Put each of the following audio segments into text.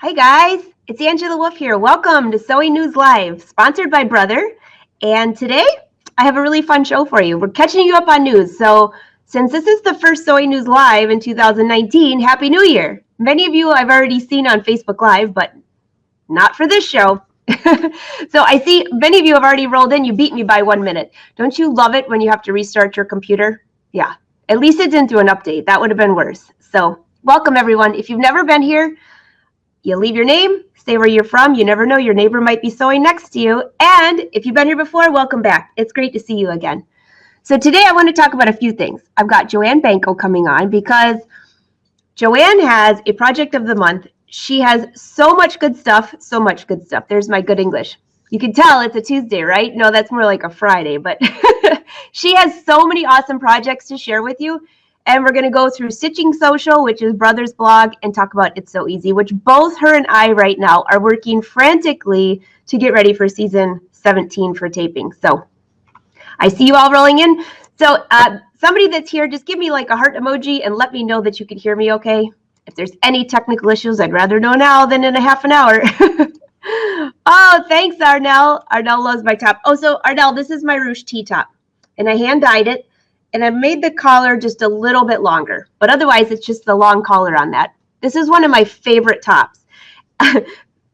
Hi guys, it's Angela Wolf here. Welcome to Sewing News Live, sponsored by Brother. And today I have a really fun show for you. We're catching you up on news. So since this is the first Sewing News Live in 2019, Happy New Year. Many of you I've already seen on Facebook Live, but not for this show. So I see many of you have already rolled in. You beat me by 1 minute. Don't you love it when you have to restart your computer? Yeah, at least it didn't do an update. That would have been worse. So welcome everyone. If you've never been here, you leave your name, say where you're from. You never know, your neighbor might be sewing next to you. And if you've been here before, welcome back. It's great to see you again. So today I want to talk about a few things. I've got Joanne Banko coming on because Joanne has a project of the month. She has so much good stuff, so much good stuff. There's my good English. You can tell it's a Tuesday, right? No, that's more like a Friday, but she has so many awesome projects to share with you. And we're going to go through Stitching Social, which is Brother's blog, and talk about It's So Easy, which both her and I right now are working frantically to get ready for season 17 for taping. So I see you all rolling in. So somebody that's here, just give me like a heart emoji and let me know that you can hear me okay. If there's any technical issues, I'd rather know now than in a half an hour. Oh, thanks, Arnell. Arnell loves my top. Oh, so Arnell, this is my ruche tee top, and I hand dyed it. And I made the collar just a little bit longer, but otherwise it's just the long collar on that. This is one of my favorite tops.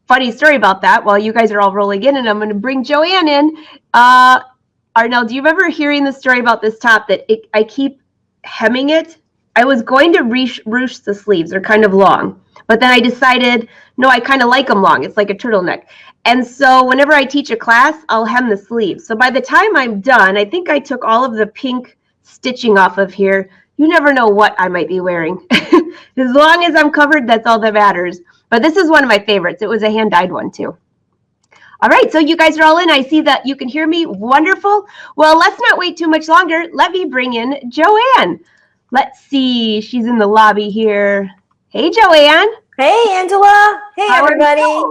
Funny story about that while you guys are all rolling in, and I'm going to bring Joanne in. Arnell, do you remember hearing the story about this top that I keep hemming it? I was going to ruche the sleeves. They're kind of long, but then I decided, no, I kind of like them long. It's like a turtleneck. And so whenever I teach a class, I'll hem the sleeves. So by the time I'm done, I think I took all of the pink stitching off of here. You never know what I might be wearing. As long as I'm covered, that's all that matters. But this is one of my favorites. It was a hand-dyed one too. All right, so you guys are all in. I see that you can hear me. Wonderful. Well, let's not wait too much longer. Let me bring in Joanne. Let's see. She's in the lobby here. Hey, Joanne. Hey, Angela. Hey, everybody.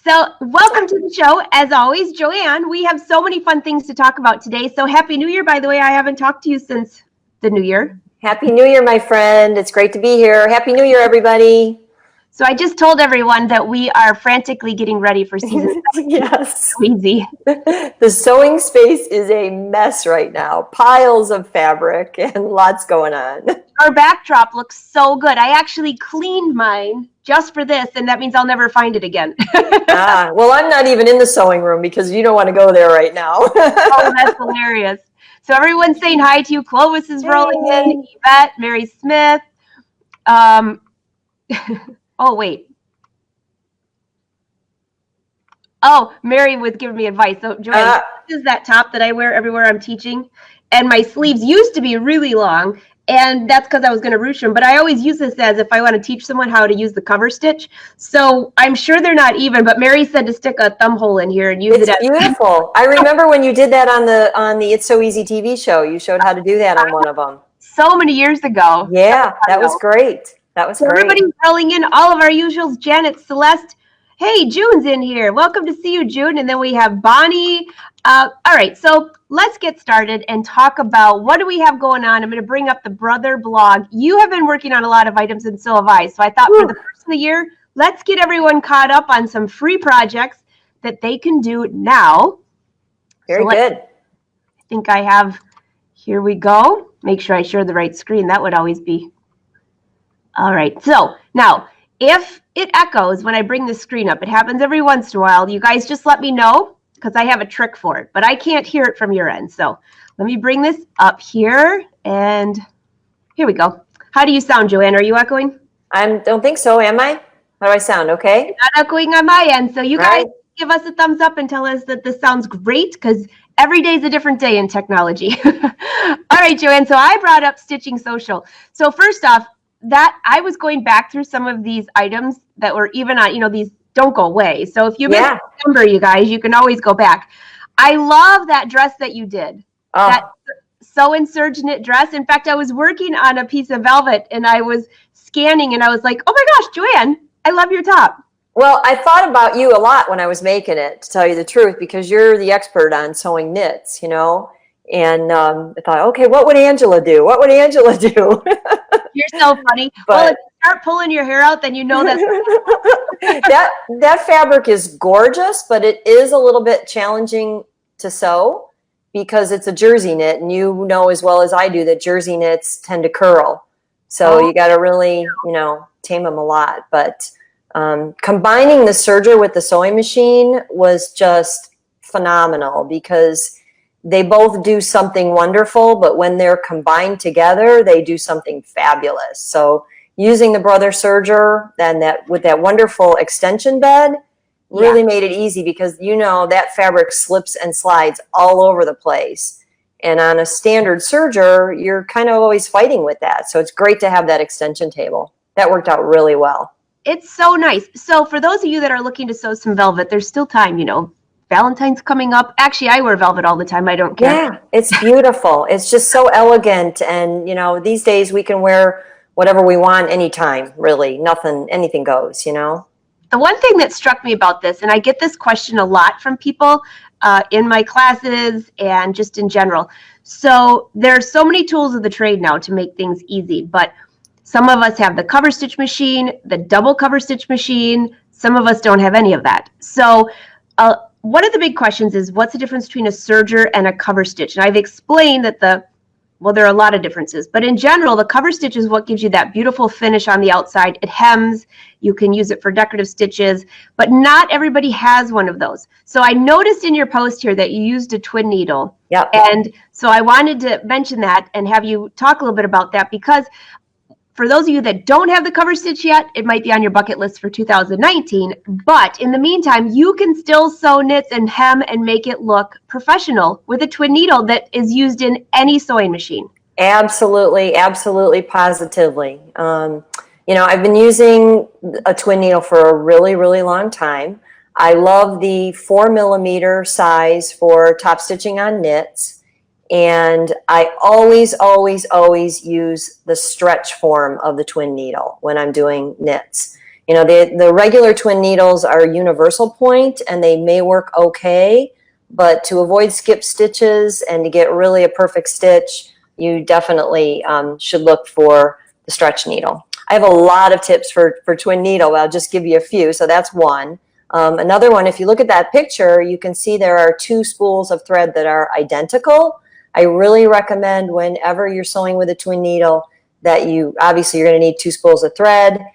So welcome to the show. As always, Joanne, we have so many fun things to talk about today. So Happy New Year, by the way. I haven't talked to you since the New Year. Happy New Year, my friend. It's great to be here. Happy New Year, everybody. So I just told everyone that we are frantically getting ready for season 7. Yes. Easy. The sewing space is a mess right now. Piles of fabric and lots going on. Our backdrop looks so good. I actually cleaned mine just for this, and that means I'll never find it again. Well, I'm not even in the sewing room because you don't want to go there right now. Oh, that's hilarious. So everyone's saying hi to you. Clovis is rolling in. Yvette, Mary Smith. Oh, wait. Oh, Mary was giving me advice. So, Joanne, this is that top that I wear everywhere I'm teaching. And my sleeves used to be really long. And that's because I was going to ruche them. But I always use this as if I want to teach someone how to use the cover stitch. So I'm sure they're not even. But Mary said to stick a thumb hole in here and use it. It's beautiful. I remember when you did that on the It's So Easy TV show. You showed how to do that on one of them. So many years ago. Yeah, that was great. That was great. Everybody's rolling in. All of our usuals. Janet, Celeste. Hey, June's in here. Welcome to see you, June. And then we have Bonnie. All right, so let's get started and talk about what do we have going on. I'm going to bring up the Brother blog. You have been working on a lot of items, and so have I. So I thought for the first of the year, let's get everyone caught up on some free projects that they can do now. Very good. I think I have, here we go. Make sure I share the right screen. That would always be. All right, so now, if it echoes when I bring the screen up, it happens every once in a while. You guys just let me know because I have a trick for it, but I can't hear it from your end. So let me bring this up here, and here we go. How do you sound, Joanne? Are you echoing? I don't think so, am I? How do I sound? Okay. Not echoing on my end. So you guys give us a thumbs up and tell us that this sounds great because every day is a different day in technology. All right, Joanne. So I brought up Stitching Social. So first off, that I was going back through some of these items that were even on, these don't go away. So if you remember, you guys, you can always go back. I love that dress that you did. Oh. That sew serge knit dress. In fact, I was working on a piece of velvet and I was scanning and I was like, oh my gosh, Joanne, I love your top. Well, I thought about you a lot when I was making it, to tell you the truth, because you're the expert on sewing knits, And I thought, okay, what would Angela do? What would Angela do? You're so funny. But, well, it's start pulling your hair out, then you know that. that fabric is gorgeous, but it is a little bit challenging to sew because it's a jersey knit, and you know as well as I do that jersey knits tend to curl. So you got to really, tame them a lot. But combining the serger with the sewing machine was just phenomenal because they both do something wonderful, but when they're combined together, they do something fabulous. So using the brother serger and with that wonderful extension bed really made it easy because that fabric slips and slides all over the place. And on a standard serger, you're kind of always fighting with that. So it's great to have that extension table. That worked out really well. It's so nice. So for those of you that are looking to sew some velvet, there's still time, Valentine's coming up. Actually, I wear velvet all the time. I don't care. Yeah, it's beautiful. It's just so elegant. And, these days we can wear whatever we want anytime, really. Anything goes, The one thing that struck me about this, and I get this question a lot from people in my classes and just in general. So there are so many tools of the trade now to make things easy, but some of us have the cover stitch machine, the double cover stitch machine. Some of us don't have any of that. So one of the big questions is, what's the difference between a serger and a cover stitch? And I've explained that there are a lot of differences, but in general, the cover stitch is what gives you that beautiful finish on the outside. It hems, you can use it for decorative stitches, but not everybody has one of those. So I noticed in your post here that you used a twin needle. Yep. And so I wanted to mention that and have you talk a little bit about that, because for those of you that don't have the cover stitch yet, it might be on your bucket list for 2019. But in the meantime, you can still sew knits and hem and make it look professional with a twin needle that is used in any sewing machine. Absolutely, absolutely, positively. I've been using a twin needle for a really, really long time. I love the 4mm size for top stitching on knits. And I always, always, always use the stretch form of the twin needle when I'm doing knits. The regular twin needles are universal point and they may work okay, but to avoid skip stitches and to get really a perfect stitch, you definitely should look for the stretch needle. I have a lot of tips for twin needle. I'll just give you a few. So that's one. Another one, if you look at that picture, you can see there are two spools of thread that are identical. I really recommend whenever you're sewing with a twin needle that obviously you're going to need two spools of thread.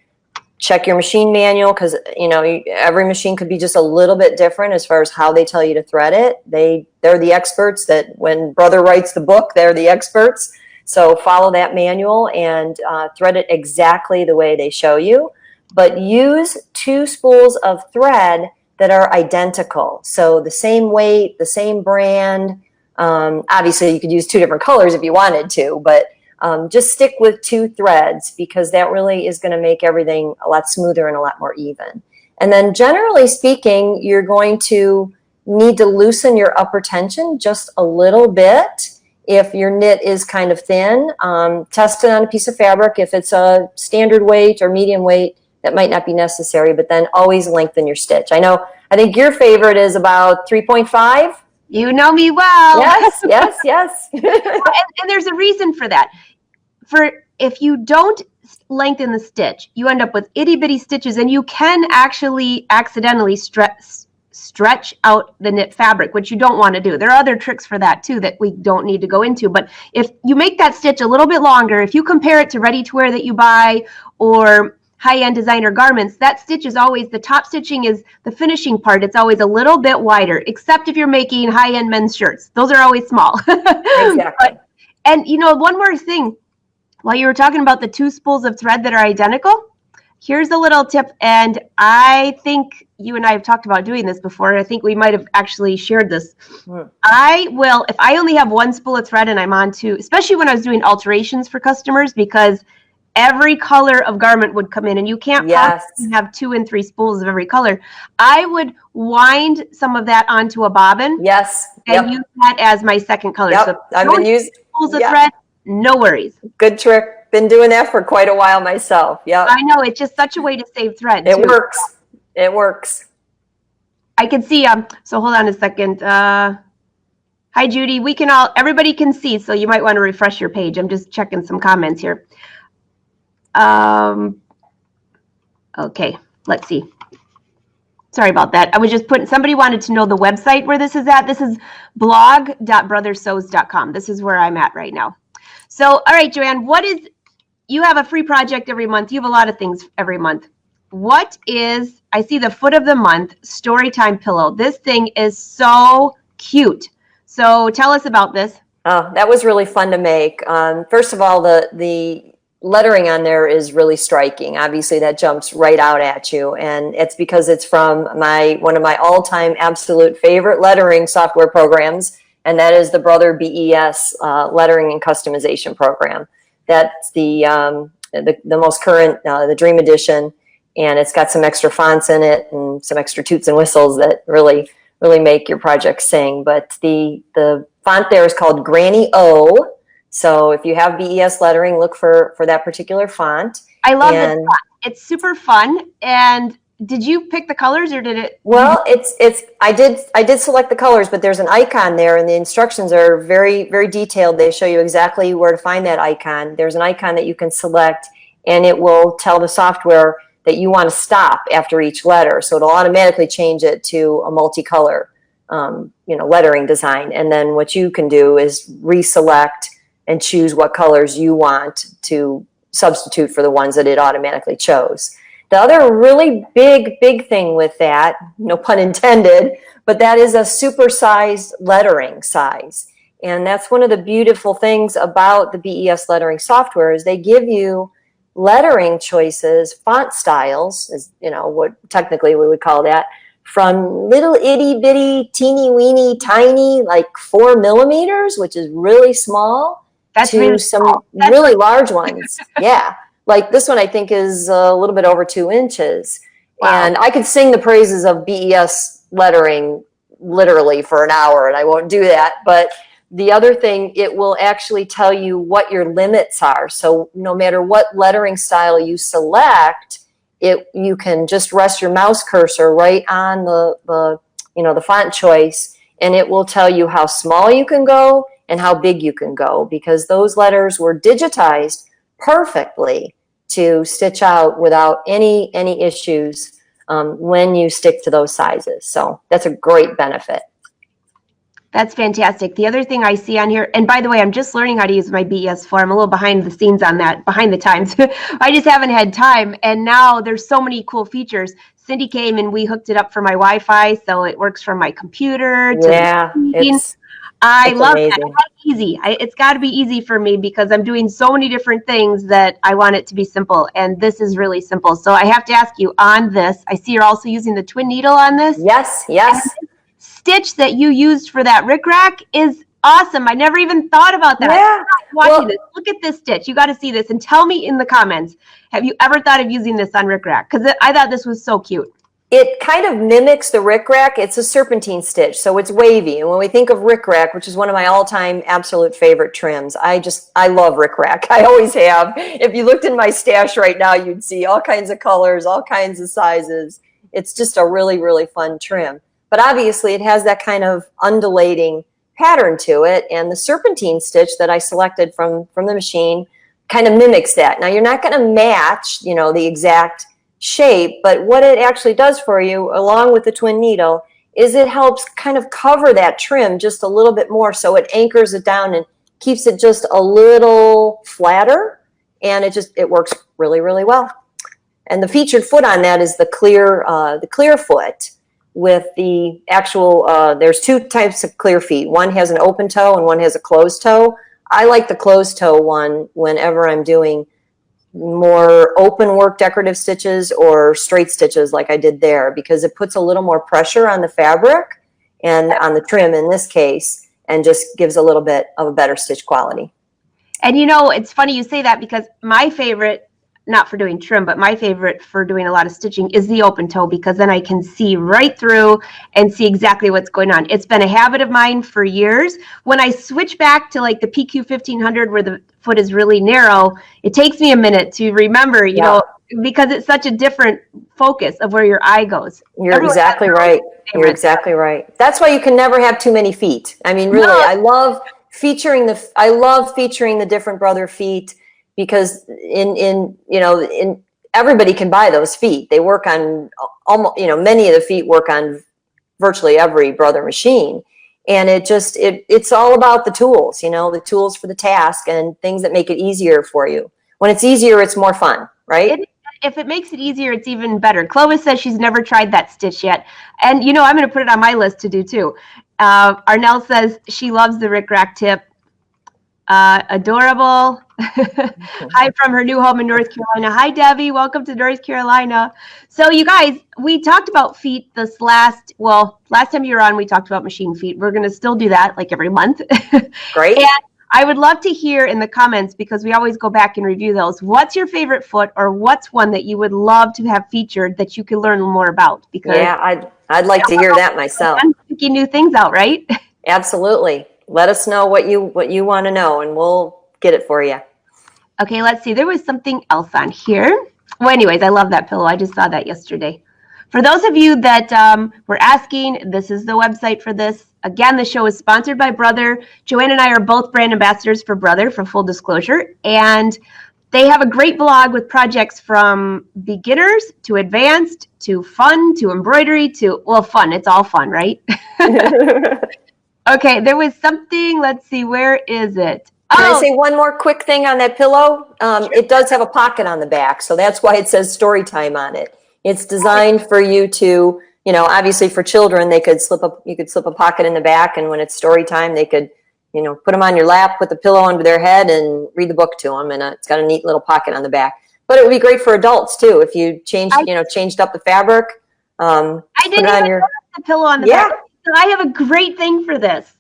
Check your machine manual because, every machine could be just a little bit different as far as how they tell you to thread it. They're the experts that when brother writes the book, they're the experts. So follow that manual and thread it exactly the way they show you. But use two spools of thread that are identical. So the same weight, the same brand. Obviously, you could use two different colors if you wanted to, but just stick with two threads because that really is going to make everything a lot smoother and a lot more even. And then generally speaking, you're going to need to loosen your upper tension just a little bit if your knit is kind of thin. Test it on a piece of fabric. If it's a standard weight or medium weight, that might not be necessary, but then always lengthen your stitch. I think your favorite is about 3.5. You know me well. Yes. And there's a reason for that. If you don't lengthen the stitch, you end up with itty bitty stitches, and you can actually accidentally stretch out the knit fabric, which you don't want to do. There are other tricks for that too that we don't need to go into. But if you make that stitch a little bit longer, if you compare it to ready to wear that you buy or high-end designer garments, that stitch is always, the top stitching is the finishing part. It's always a little bit wider, except if you're making high-end men's shirts. Those are always small. Exactly. And one more thing, while you were talking about the two spools of thread that are identical, here's a little tip, and I think you and I have talked about doing this before. I think we might have actually shared this. I will, if I only have one spool of thread and I'm on to, especially when I was doing alterations for customers, because every color of garment would come in and you can't possibly have 2 and 3 spools of every color. I would wind some of that onto a bobbin. And use that as my second color. So I've been using spools of thread, no worries. Good trick. Been doing that for quite a while myself. I know, it's just such a way to save thread. It works. I can see so hold on a second. Hi Judy, everybody can see, so you might want to refresh your page. I'm just checking some comments here. Okay, let's see. Sorry about that. I was just putting, somebody wanted to know the website where this is at. This is blog.brothersews.com. This is where I'm at right now. So, all right, Joanne, you have a free project every month. You have a lot of things every month. What is, I see the foot of the month, Storytime Pillow. This thing is so cute. So tell us about this. Oh, that was really fun to make. First of all, the lettering on there is really striking. Obviously, that jumps right out at you, and it's because it's from one of my all-time absolute favorite lettering software programs, and that is the Brother BES lettering and customization program. That's the most current, the Dream Edition, and it's got some extra fonts in it and some extra toots and whistles that really make your project sing. But the font there is called Granny O. So if you have BES lettering, look for that particular font. I love this font. It's super fun. And did you pick the colors or did it? Well, I did select the colors, but there's an icon there, and the instructions are very, very detailed. They show you exactly where to find that icon. There's an icon that you can select, and it will tell the software that you want to stop after each letter. So it'll automatically change it to a multicolor, lettering design. And then what you can do is reselect and choose what colors you want to substitute for the ones that it automatically chose. The other really big thing with that, no pun intended, but that is a supersized lettering size. And that's one of the beautiful things about the BES lettering software is they give you lettering choices, font styles, is what technically we would call that, from little itty bitty, teeny weeny, tiny, like 4 millimeters, which is really small, to really some really large ones. Yeah. Like this one, I think, is a little bit over 2 inches. Wow. And I could sing the praises of BES lettering literally for an hour, and I won't do that. But the other thing, it will actually tell you what your limits are. So no matter what lettering style you select, you can just rest your mouse cursor right on the font choice, and it will tell you how small you can go and how big you can go, because those letters were digitized perfectly to stitch out without any issues when you stick to those sizes. So that's a great benefit. That's fantastic. The other thing I see on here, and by the way, I'm just learning how to use my BES form. I'm a little behind the scenes on that, behind the times. I just haven't had time. And now there's so many cool features. Cindy came and we hooked it up for my Wi-Fi, so it works from my computer to the I love that. It's easy. It's got to be easy for me because I'm doing so many different things that I want it to be simple. And this is really simple. So I have to ask you on this. I see you're also using the twin needle on this. Yes. Stitch that you used for that rickrack is awesome. I never even thought about that. Yeah. Watching this. Look at this stitch. You got to see this and tell me in the comments. Have you ever thought of using this on rickrack? Because I thought this was so cute. It kind of mimics the rickrack. It's a serpentine stitch, so it's wavy. And when we think of rickrack, which is one of my all-time absolute favorite trims, I love rickrack. I always have. If you looked in my stash right now, you'd see all kinds of colors, all kinds of sizes. It's just a really, really fun trim. But obviously, it has that kind of undulating pattern to it, and the serpentine stitch that I selected from the machine kind of mimics that. Now, you're not going to match, the exact shape, but what it actually does for you, along with the twin needle, is it helps kind of cover that trim just a little bit more, so it anchors it down and keeps it just a little flatter, and it works really, really well. And the featured foot on that is the clear foot with the actual, there's 2 types of clear feet. One has an open toe and one has a closed toe. I like the closed toe one whenever I'm doing more open work decorative stitches or straight stitches like I did there, because it puts a little more pressure on the fabric and on the trim in this case, and just gives a little bit of a better stitch quality. And it's funny you say that, because my favorite, not for doing trim, but my favorite for doing a lot of stitching is the open toe, because then I can see right through and see exactly what's going on. It's been a habit of mine for years. When I switch back to like the PQ 1500 where the foot is really narrow, it takes me a minute to remember, because it's such a different focus of where your eye goes. You're exactly right. You're exactly right. That's why you can never have too many feet. I mean, really, I love featuring the different brother feet, because in everybody can buy those feet. They work on almost, many of the feet work on virtually every Brother machine. And it's all about the tools, the tools for the task and things that make it easier for you. When it's easier, it's more fun, right? If it makes it easier, it's even better. Clovis says she's never tried that stitch yet. And, I'm going to put it on my list to do, too. Arnell says she loves the rickrack tip. Adorable. Hi from her new home in North Carolina. Hi, Debbie. Welcome to North Carolina. So, you guys, we talked about feet last time you were on, we talked about machine feet. We're going to still do that like every month. Great. And I would love to hear in the comments, because we always go back and review those. What's your favorite foot, or what's one that you would love to have featured that you could learn more about? Because I'd like to hear that myself. I'm thinking new things out, right? Absolutely. Let us know what you want to know, and we'll get it for you. Okay, let's see. There was something else on here. Well, anyways, I love that pillow. I just saw that yesterday. For those of you that were asking, this is the website for this. Again, the show is sponsored by Brother. Joanne and I are both brand ambassadors for Brother, for full disclosure. And they have a great blog with projects from beginners to advanced to fun to embroidery to, fun. It's all fun, right? Okay, there was something. Let's see. Where is it? Can I say one more quick thing on that pillow? It does have a pocket on the back, so that's why it says story time on it. It's designed for you to, obviously for children, you could slip a pocket in the back, and when it's story time, they could, put them on your lap, put the pillow under their head, and read the book to them. And it's got a neat little pocket on the back. But it would be great for adults too if you changed up the fabric. I didn't even notice the pillow on the back. So I have a great thing for this.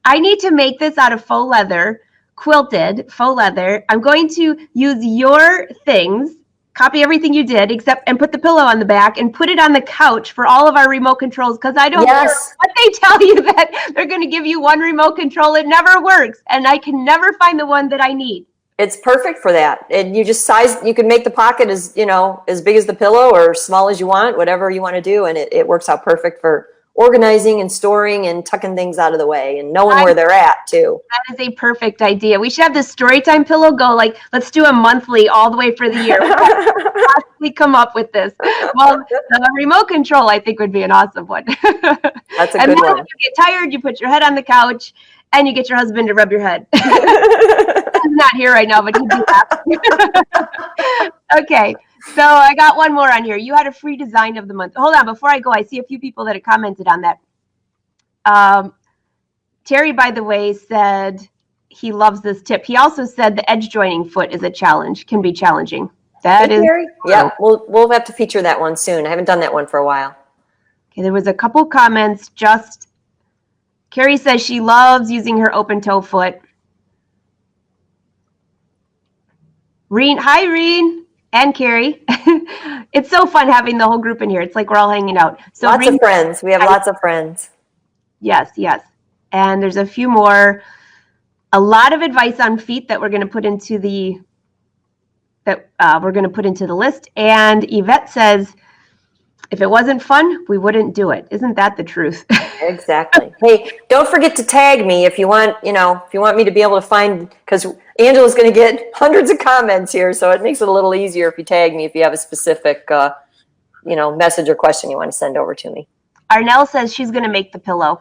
I need to make this out of faux leather, quilted faux leather. I'm going to use your things, copy everything you did, and put the pillow on the back and put it on the couch for all of our remote controls, because I don't care what they tell you that they're going to give you one remote control. It never works, and I can never find the one that I need. It's perfect for that. And you just you can make the pocket as big as the pillow or small as you want, whatever you want to do, and it works out perfect for organizing and storing and tucking things out of the way and knowing where they're at too. That is a perfect idea. We should have this storytime pillow go let's do a monthly all the way for the year. Possibly come up with this. Well, the remote control I think would be an awesome one. That's a good one. When you get tired, you put your head on the couch and you get your husband to rub your head. He's not here right now, but he'd be happy. Okay. So I got one more on here. You had a free design of the month. Hold on. Before I go, I see a few people that have commented on that. Terry, by the way, said he loves this tip. He also said the edge joining foot is a challenge, can be challenging. That is. Terry? Yeah, we'll have to feature that one soon. I haven't done that one for a while. Okay, there was a couple comments. Carrie says she loves using her open toe foot. Hi, Reen. And Carrie. It's so fun having the whole group in here. It's like we're all hanging out. So lots of friends. We have lots of friends. Yes. And there's a few more. A lot of advice on feet that we're going to put into the list. And Yvette says, if it wasn't fun, we wouldn't do it. Isn't that the truth? Exactly. Hey, don't forget to tag me if you want, if you want me to be able to find, because Angela's going to get hundreds of comments here, so it makes it a little easier if you tag me if you have a specific, message or question you want to send over to me. Arnell says she's going to make the pillow.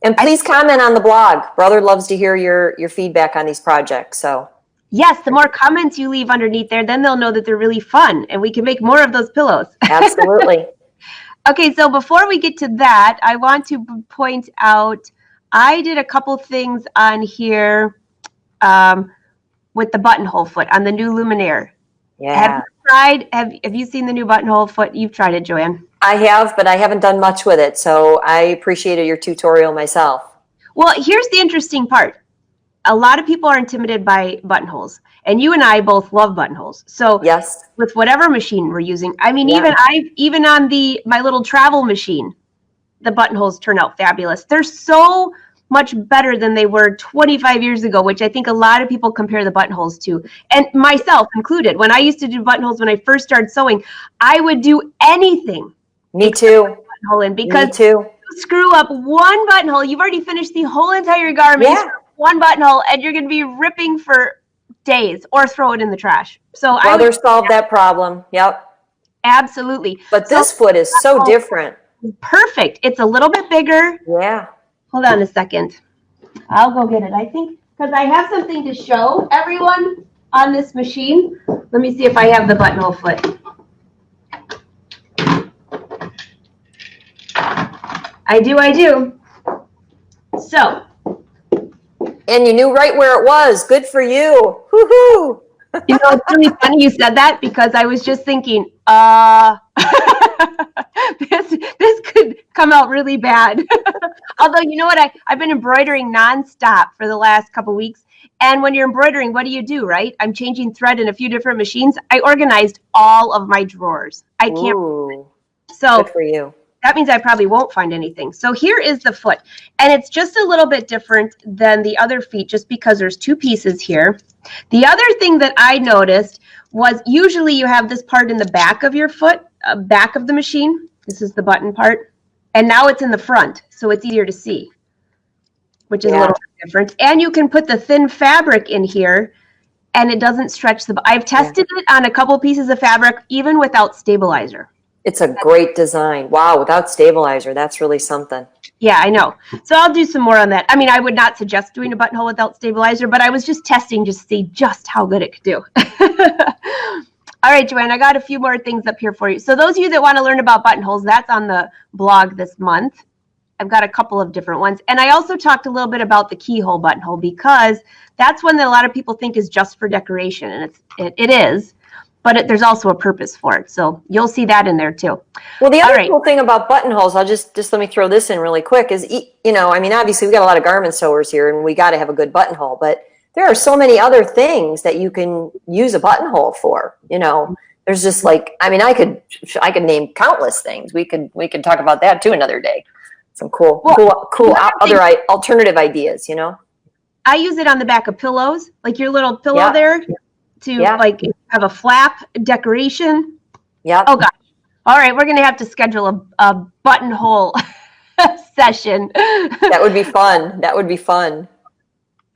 And please comment on the blog. Brother loves to hear your feedback on these projects. So yes, the more comments you leave underneath there, then they'll know that they're really fun, and we can make more of those pillows. Absolutely. Okay, so before we get to that, I want to point out, I did a couple things on here with the buttonhole foot on the new Luminaire. Yeah. Have you seen the new buttonhole foot? You've tried it, Joanne. I have, but I haven't done much with it, so I appreciated your tutorial myself. Well, here's the interesting part. A lot of people are intimidated by buttonholes, and you and I both love buttonholes. So yes, with whatever machine we're using, I mean, even on my little travel machine, the buttonholes turn out fabulous. They're so much better than they were 25 years ago, which I think a lot of people compare the buttonholes to, and myself included. When I used to do buttonholes when I first started sewing, I would do anything. Me too. Buttonhole in, because me too. You screw up one buttonhole, you've already finished the whole entire garment. Yeah. One buttonhole, and you're going to be ripping for days or throw it in the trash. So Brother solved that problem. Yep. Absolutely. But So this foot is so different. perfect. It's a little bit bigger. Yeah. Hold on a second. I'll go get it. I think because I have something to show everyone on this machine. Let me see if I have the buttonhole foot. I do. So. And you knew right where it was. Good for you. Woohoo! You know, it's really funny you said that because I was just thinking, this could come out really bad. Although, you know what? I've been embroidering nonstop for the last couple weeks. And when you're embroidering, what do, right? I'm changing thread in a few different machines. I organized all of my drawers. I can't. Ooh, so good for you. That means I probably won't find anything. So here is the foot. And it's just a little bit different than the other feet just because there's two pieces here. The other thing that I noticed was usually you have this part in the back of your foot, back of the machine. This is the button part. And now it's in the front, so it's easier to see, which is a little bit different. And you can put the thin fabric in here, and it doesn't stretch the. I've tested it on a couple pieces of fabric, even without stabilizer. It's a great design. Wow, without stabilizer, that's really something. Yeah, I know. So I'll do some more on that. I mean, I would not suggest doing a buttonhole without stabilizer, but I was just testing just to see just how good it could do. All right, Joanne, I got a few more things up here for you. So those of you that want to learn about buttonholes, that's on the blog this month. I've got a couple of different ones. And I also talked a little bit about the keyhole buttonhole because that's one that a lot of people think is just for decoration, and it is. But there's also a purpose for it. So you'll see that in there too. Well, the other cool thing about buttonholes, I'll just let me throw this in really quick, is, you know, I mean, obviously we've got a lot of garment sewers here and we got to have a good buttonhole, but there are so many other things that you can use a buttonhole for, you know. There's just like, I mean, I could name countless things. We could talk about that too another day. Some cool other alternative ideas, you know. I use it on the back of pillows, like your little pillow there. To like have a flap decoration. Yeah. Oh gosh. All right, we're gonna have to schedule a buttonhole session. That would be fun. That would be fun.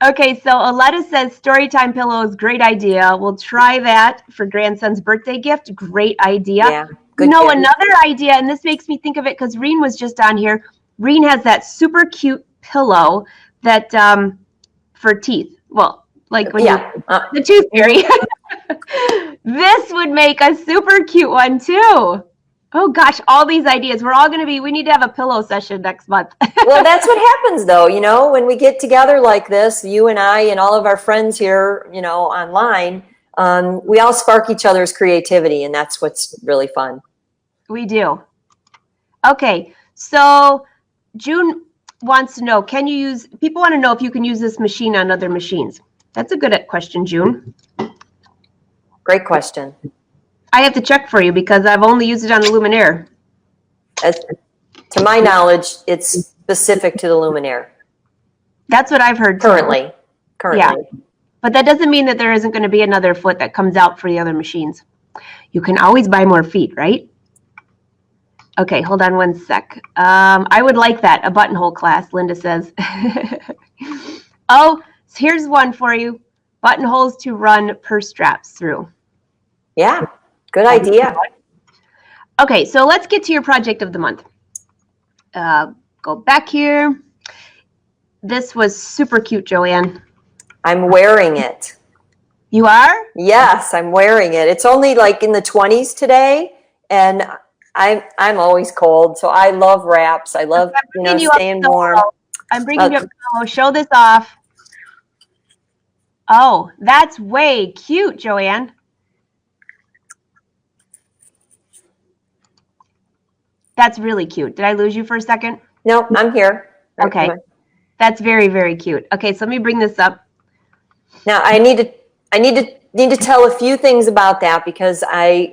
Okay, so Aletta says storytime pillows, great idea. We'll try that for grandson's birthday gift. Great idea. Yeah. Good. Another idea, and this makes me think of it because Reen was just on here. Reen has that super cute pillow that for teeth. Well, like when the tooth fairy. This would make a super cute one too. Oh gosh, all these ideas. We need to have a pillow session next month. Well, that's what happens though, you know, when we get together like this, you and I and all of our friends here, you know, online, we all spark each other's creativity, and that's what's really fun. We do. Okay, so June wants to know, people want to know if you can use this machine on other machines. That's a good question, June. Great question. I have to check for you because I've only used it on the Luminaire. To my knowledge, it's specific to the Luminaire. That's what I've heard. Currently. Yeah. But that doesn't mean that there isn't going to be another foot that comes out for the other machines. You can always buy more feet, right? Okay, hold on one sec. I would like that, a buttonhole class, Linda says. Oh, here's one for you. Buttonholes to run purse straps through. Yeah, good idea. Okay, so let's get to your project of the month. Go back here. This was super cute, Joanne. I'm wearing it. You are? Yes, I'm wearing it. It's only like in the 20s today, and I'm always cold, so I love wraps. I love staying warm. I'm bringing you up. Show this off. Oh, that's way cute, Joanne. That's really cute. Did I lose you for a second? No, I'm here. Okay. That's very, very cute. Okay, so let me bring this up. Now I need to tell a few things about that because I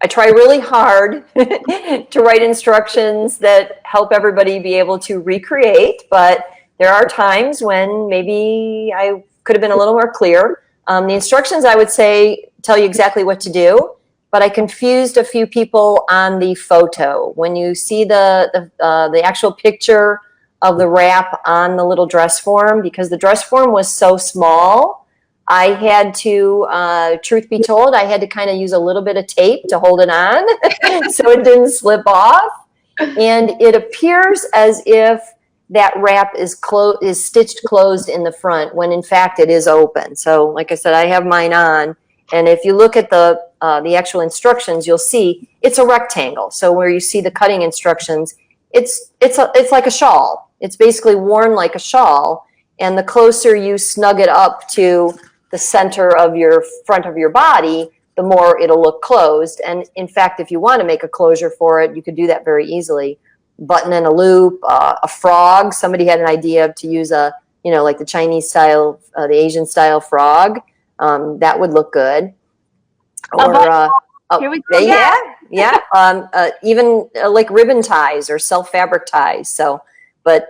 try really hard to write instructions that help everybody be able to recreate, but there are times when maybe I could have been a little more clear. The instructions, I would say, tell you exactly what to do, but I confused a few people on the photo. When you see the actual picture of the wrap on the little dress form because the dress form was so small. I had to, truth be told, I had to kind of use a little bit of tape to hold it on so it didn't slip off. And it appears as if that wrap is stitched closed in the front when in fact it is open. So like I said, I have mine on. And if you look at the actual instructions, you'll see it's a rectangle. So where you see the cutting instructions, it's like a shawl. It's basically worn like a shawl. And the closer you snug it up to the center of your front of your body, the more it'll look closed. And in fact, if you want to make a closure for it, you could do that very easily. Button and a loop, a frog. Somebody had an idea to use like the Chinese style, the Asian style frog. That would look good. Or here we go. Even like ribbon ties or self fabric ties. So, but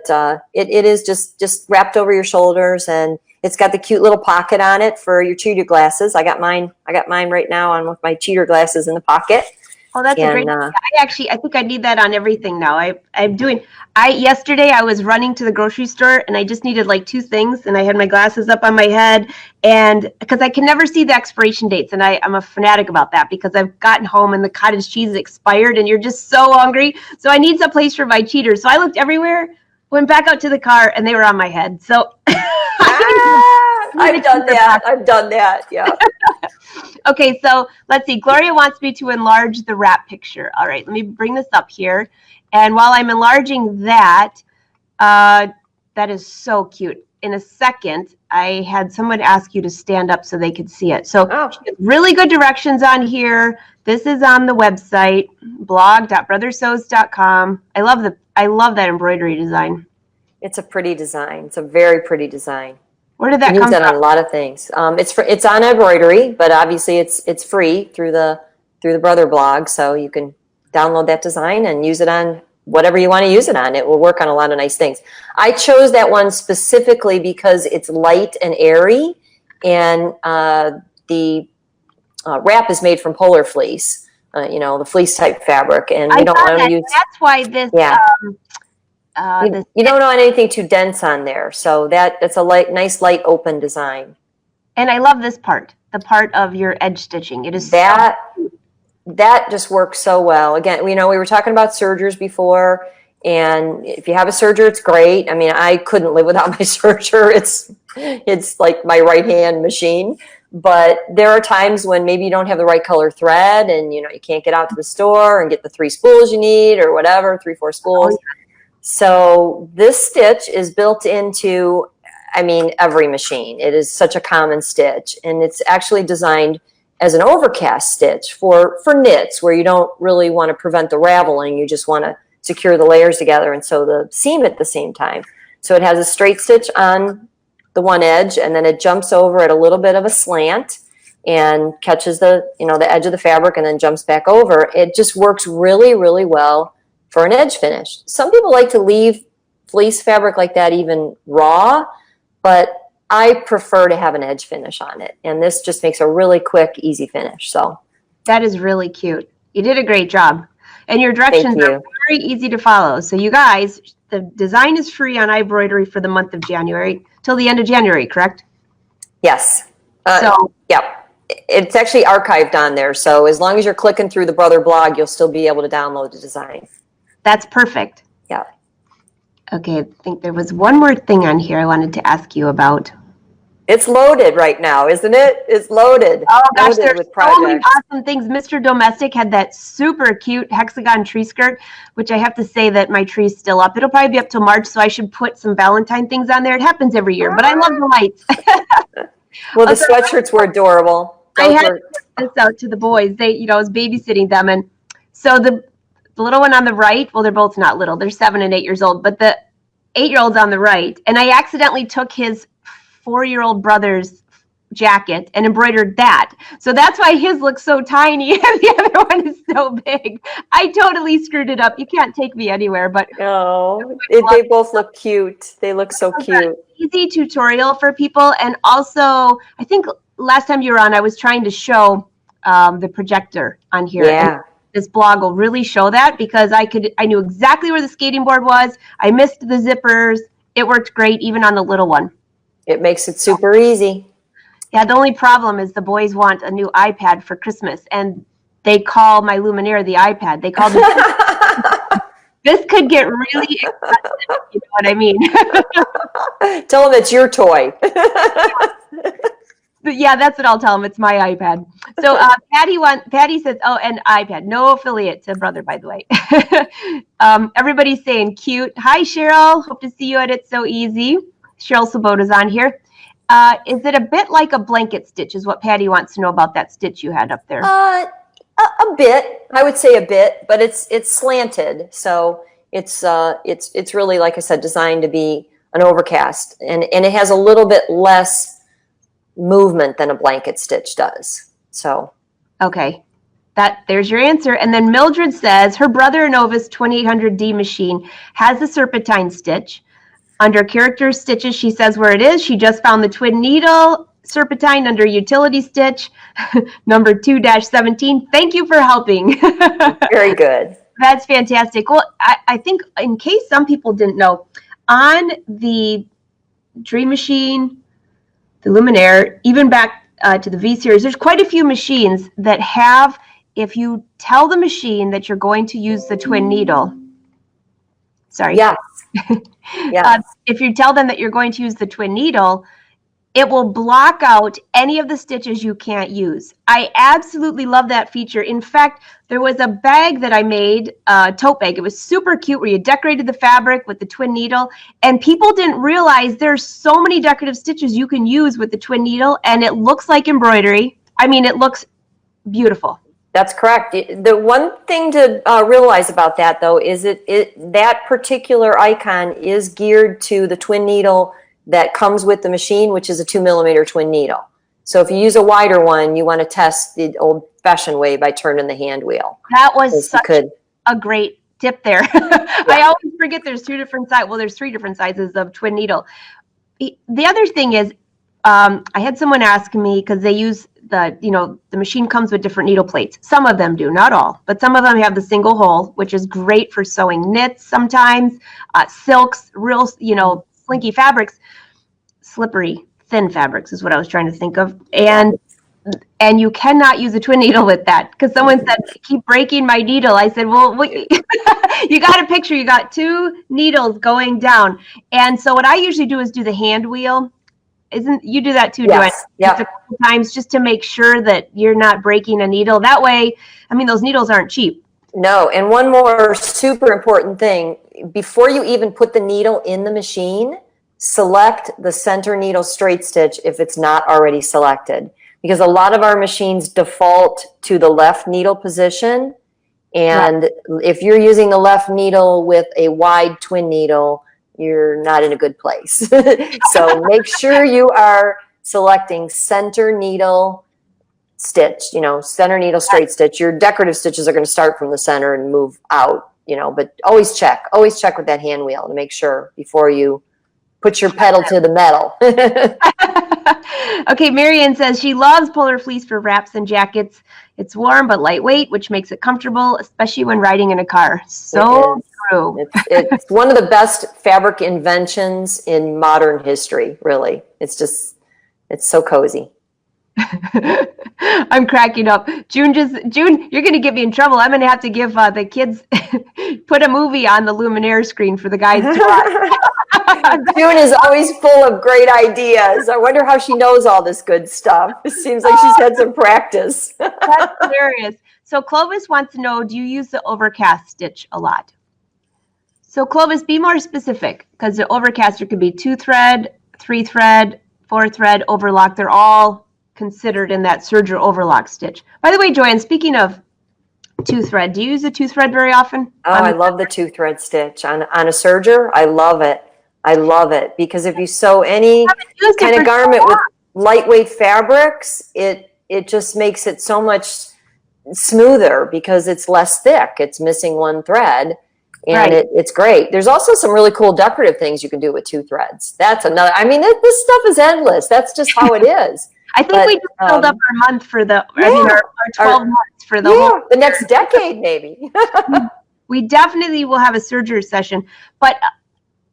it is just wrapped over your shoulders, and it's got the cute little pocket on it for your cheater glasses. I got mine right now on with my cheater glasses in the pocket. Oh, that's a great idea. I think I need that on everything now. Yesterday I was running to the grocery store and I just needed like 2 things, and I had my glasses up on my head, and because I can never see the expiration dates, and I'm a fanatic about that because I've gotten home and the cottage cheese is expired and you're just so hungry. So I need some place for my cheaters. So I looked everywhere, went back out to the car, and they were on my head. So I've done that. Yeah. Okay, so let's see. Gloria wants me to enlarge the wrap picture. All right, let me bring this up here. And while I'm enlarging that, that is so cute. In a second, I had someone ask you to stand up so they could see it. So really good directions on here. This is on the website, blog.brothersews.com. I love that embroidery design. It's a pretty design. It's a very pretty design. Where did that come from? Use that on a lot of things. It's on embroidery, but obviously it's free through the Brother blog, so you can download that design and use it on whatever you want to use it on. It will work on a lot of nice things. I chose that one specifically because it's light and airy, and the wrap is made from polar fleece, the fleece type fabric, and we don't want to use. That's why this. Yeah. You don't want anything too dense on there, so that's a nice light open design. And I love this part, the part of your edge stitching. It is that just works so well. Again, we were talking about sergers before, and if you have a serger, it's great. I mean, I couldn't live without my serger. It's like my right hand machine. But there are times when maybe you don't have the right color thread, and you can't get out to the store and get the 3 spools you need, or whatever, 3-4 spools. Oh, yeah. So this stitch is built into, every machine. It is such a common stitch, and it's actually designed as an overcast stitch for knits where you don't really want to prevent the raveling. You just want to secure the layers together and sew the seam at the same time. So it has a straight stitch on the one edge, and then it jumps over at a little bit of a slant and catches the edge of the fabric and then jumps back over. It just works really, really well for an edge finish. Some people like to leave fleece fabric like that even raw, but I prefer to have an edge finish on it. And this just makes a really quick, easy finish. So that is really cute. You did a great job. And your directions are very easy to follow. So you guys, the design is free on iBroidery for the month of January till the end of January, correct? Yes. Yeah. It's actually archived on there. So as long as you're clicking through the Brother blog, you'll still be able to download the design. That's perfect. Yeah. Okay, I think there was one more thing on here I wanted to ask you about. It's loaded right now, isn't it? It's loaded. Oh gosh, there's so many awesome things. Mr. Domestic had that super cute hexagon tree skirt, which I have to say that my tree's still up. It'll probably be up till March, so I should put some Valentine things on there. It happens every year, but I love the lights. Well, the sweatshirts were adorable. I had to put this out to the boys. I was babysitting them, and so the little one on the right, well, they're both not little. They're 7 and 8 years old, but the 8-year-old's on the right, and I accidentally took his 4-year-old brother's jacket and embroidered that. So that's why his looks so tiny and the other one is so big. I totally screwed it up. You can't take me anywhere, but they both look cute. They look so cute. Easy tutorial for people. And also, I think last time you were on, I was trying to show the projector on here. Yeah. this blog will really show that, because I knew exactly where the skating board was. I missed the zippers. It worked great, even on the little one. It makes it super easy. Yeah, the only problem is the boys want a new iPad for Christmas, and they call my Luminaire the iPad. They call it. This could get really expensive, you know what I mean? Tell them it's your toy. But yeah, that's what I'll tell them. It's my iPad. So Patty says, oh, and iPad. No affiliate to Brother, by the way. Everybody's saying cute. Hi, Cheryl. Hope to see you at It's So Easy. Cheryl Sabota's on here. Is it a bit like a blanket stitch, is what Patty wants to know about that stitch you had up there? A bit. I would say a bit, but it's slanted. So it's really, like I said, designed to be an overcast. And it has a little bit less movement than a blanket stitch does. So okay, there's your answer. And then Mildred says her brother Nova's 2800D machine has the serpentine stitch. Under character stitches, she says where it is. She just found the twin needle serpentine under utility stitch number 2-17. Thank you for helping. Very good. That's fantastic. Well, I think in case some people didn't know, on the Dream Machine, the Luminaire, even back to the V series, there's quite a few machines that have, if you tell the machine that you're going to use the twin needle, sorry. Yes. Yes. If you tell them that you're going to use the twin needle, it will block out any of the stitches you can't use. I absolutely love that feature. In fact, there was a bag that I made, a tote bag. It was super cute, where you decorated the fabric with the twin needle, and people didn't realize there's so many decorative stitches you can use with the twin needle, and it looks like embroidery. I mean, it looks beautiful. That's correct. The one thing to realize about that, though, is that particular icon is geared to the twin needle that comes with the machine, which is a 2mm twin needle. So if you use a wider one, you want to test the old-fashioned way by turning the hand wheel. That was such a great tip there. Yeah. I always forget there's two different sizes. Well, there's 3 different sizes of twin needle. The other thing is, I had someone ask me, because they use the machine comes with different needle plates. Some of them do, not all, but some of them have the single hole, which is great for sewing knits sometimes, silks, real, slinky fabrics, slippery, thin fabrics is what I was trying to think of. And you cannot use a twin needle with that, because someone said, keep breaking my needle. I said, well, you got a picture, you got 2 needles going down. And so what I usually do is do the hand wheel. You do that too, Joanne? Yes. A couple times, just to make sure that you're not breaking a needle. That way, I mean, those needles aren't cheap. No, and one more super important thing, before you even put the needle in the machine, select the center needle straight stitch if it's not already selected. Because a lot of our machines default to the left needle position. And if you're using the left needle with a wide twin needle, you're not in a good place. So make sure you are selecting center needle stitch, center needle straight stitch. Your decorative stitches are going to start from the center and move out, but always check with that hand wheel to make sure before you put your pedal to the metal. Okay, Marianne says she loves polar fleece for wraps and jackets. It's warm but lightweight, which makes it comfortable, especially when riding in a car. So true. It's one of the best fabric inventions in modern history, really. It's so cozy. I'm cracking up. June, you're going to get me in trouble. I'm going to have to give the kids, put a movie on the Luminaire screen for the guys to watch. June is always full of great ideas. I wonder how she knows all this good stuff. It seems like she's had some practice. That's hilarious. So Clovis wants to know, do you use the overcast stitch a lot? So Clovis, be more specific, because the overcaster could be 2-thread, 3-thread, 4-thread, overlock. They're all considered in that serger overlock stitch. By the way, Joanne, speaking of 2-thread, do you use a 2-thread very often? Oh, I love the 2-thread stitch on a serger. I love it. I love it, because if you sew any kind of garment with lightweight fabrics, it just makes it so much smoother because it's less thick. It's missing one thread, and it's great. There's also some really cool decorative things you can do with 2 threads. That's another. I mean, this stuff is endless. That's just how it is. I think But, we just filled up our month for the, yeah, our 12 months for the whole. The next decade, maybe. We definitely will have a serger session. But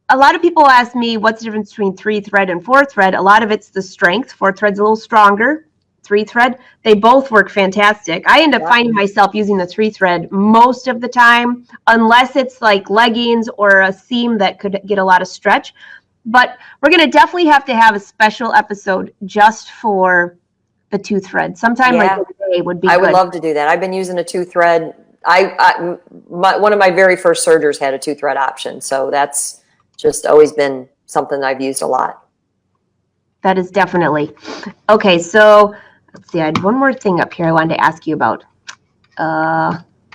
a lot of people ask me what's the difference between 3-thread and 4-thread. A lot of it's the strength. 4-thread's a little stronger. 3-thread, they both work fantastic. I end up finding myself using the 3-thread most of the time, unless it's like leggings or a seam that could get a lot of stretch. But we're going to definitely have to have a special episode just for the 2-thread. Sometime like today would be good. I would love to do that. I've been using a 2-thread. One of my very first sergers had a 2-thread option, so that's just always been something I've used a lot. That is definitely. Okay, so let's see. I had one more thing up here I wanted to ask you about.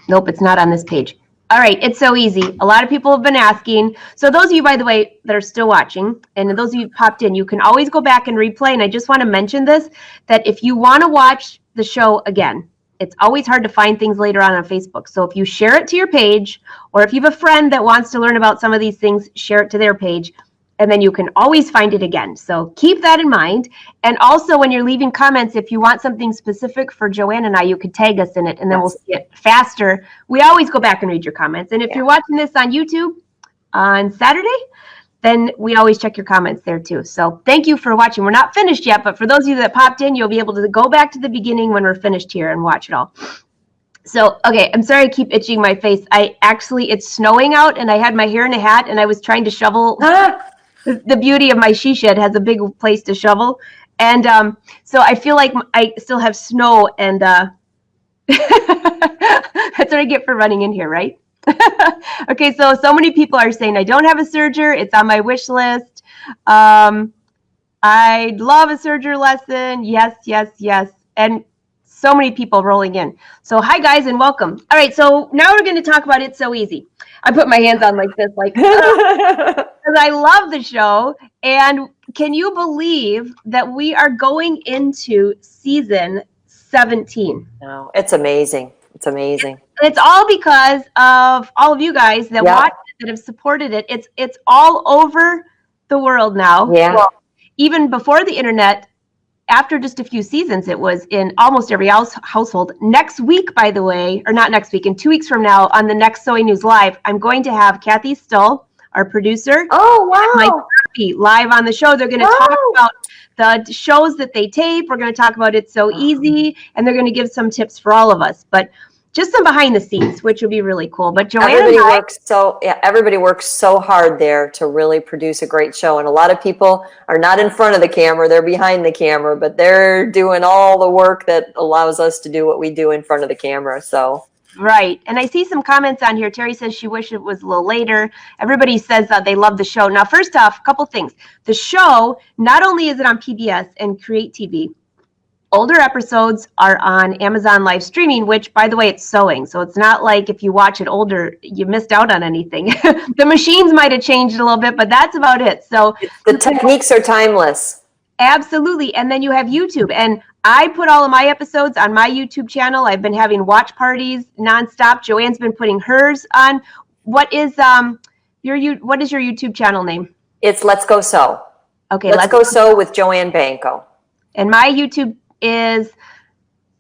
Nope, it's not on this page. All right, it's so easy. A lot of people have been asking. So those of you, by the way, that are still watching, and those of you who popped in, you can always go back and replay. And I just want to mention this, that if you want to watch the show again, it's always hard to find things later on Facebook. So if you share it to your page, or if you have a friend that wants to learn about some of these things, share it to their page, and then you can always find it again. So keep that in mind. And also when you're leaving comments, if you want something specific for Joanne and I, you could tag us in it, and then we'll see it faster. We always go back and read your comments. And if you're watching this on YouTube on Saturday, then we always check your comments there too. So thank you for watching. We're not finished yet, but for those of you that popped in, you'll be able to go back to the beginning when we're finished here and watch it all. So, okay, I'm sorry I keep itching my face. It's snowing out, and I had my hair in a hat, and I was trying to shovel. The beauty of my she shed has a big place to shovel. And so I feel like I still have snow, and that's what I get for running in here, right? Okay, so many people are saying I don't have a serger. It's on my wish list. I'd love a serger lesson. Yes, yes, yes. And so many people rolling in. So hi, guys, and welcome. All right, so now we're going to talk about It's So Easy. I put my hands on like this, like, because I love the show. And can you believe that we are going into season 17? No, it's amazing. It's amazing. It's all because of all of you guys that watch it, that have supported it. It's all over the world now. Yeah. Well, even before the internet, after just a few seasons, it was in almost every household. Next week, by the way, or not next week, in 2 weeks from now, on the next Sewing News Live, I'm going to have Kathy Stull, our producer, my therapy, live on the show. They're going to talk about the shows that they tape. We're going to talk about It's So Easy, and they're going to give some tips for all of us. But just some behind the scenes, which would be really cool. But Joanne everybody works so hard there to really produce a great show. And a lot of people are not in front of the camera, they're behind the camera, but they're doing all the work that allows us to do what we do in front of the camera. So right. And I see some comments on here. Terry says she wished it was a little later. Everybody says that they love the show. Now, first off, a couple things. The show, not only is it on PBS and Create TV, older episodes are on Amazon live streaming, which, by the way, it's sewing. So it's not like if you watch it older, you missed out on anything. The machines might have changed a little bit, but that's about it. So the techniques are timeless. Absolutely. And then you have YouTube. And I put all of my episodes on my YouTube channel. I've been having watch parties nonstop. Joanne's been putting hers on. What is your YouTube channel name? It's Let's Go Sew. Okay, Let's Go Sew with Joanne Banko. And my YouTube is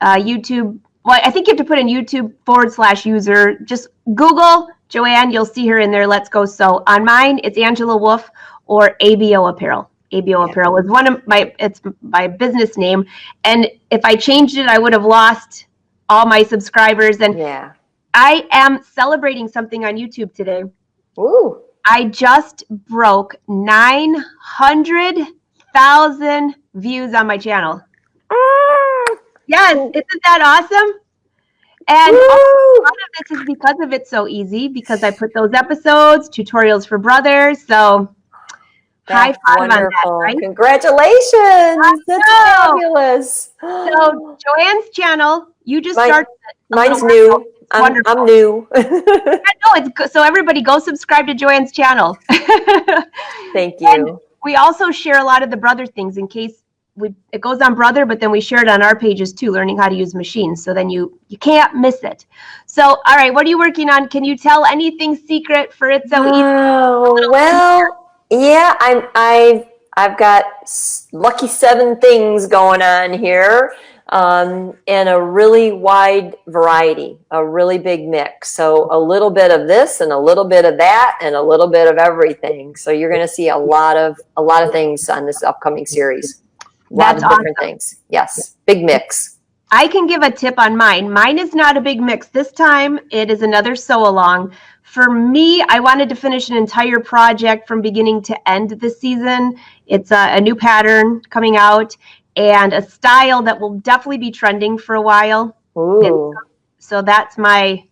YouTube. Well, I think you have to put in YouTube/user. Just Google Joanne. You'll see her in there. Let's Go Sew. On mine, it's Angela Wolf or ABO Apparel. ABO Apparel is it's my business name. And if I changed it, I would have lost all my subscribers. And I am celebrating something on YouTube today. Ooh. I just broke 900,000 views on my channel. Yes, isn't that awesome? And a lot of this is because of It's So Easy, because I put those episodes, tutorials for brothers. So high five on that, right? Congratulations. That's fabulous. So Joanne's channel, you just started. Mine's new. I'm new. So everybody go subscribe to Joanne's channel. Thank you. And we also share a lot of the brother things in case it goes on brother, but then we share it on our pages too, learning how to use machines. So then you can't miss it. So, all right, what are you working on? Can you tell anything secret for It's So Easy? Oh, well, yeah, I've got lucky 7 things going on here, and a really wide variety, a really big mix. So a little bit of this and a little bit of that and a little bit of everything. So you're going to see a lot of things on this upcoming series. A lot of different things. Yes, big mix. I can give a tip on mine. Mine is not a big mix. This time it is another sew along. For me, I wanted to finish an entire project from beginning to end this season. It's a new pattern coming out and a style that will definitely be trending for a while. Ooh. So that's my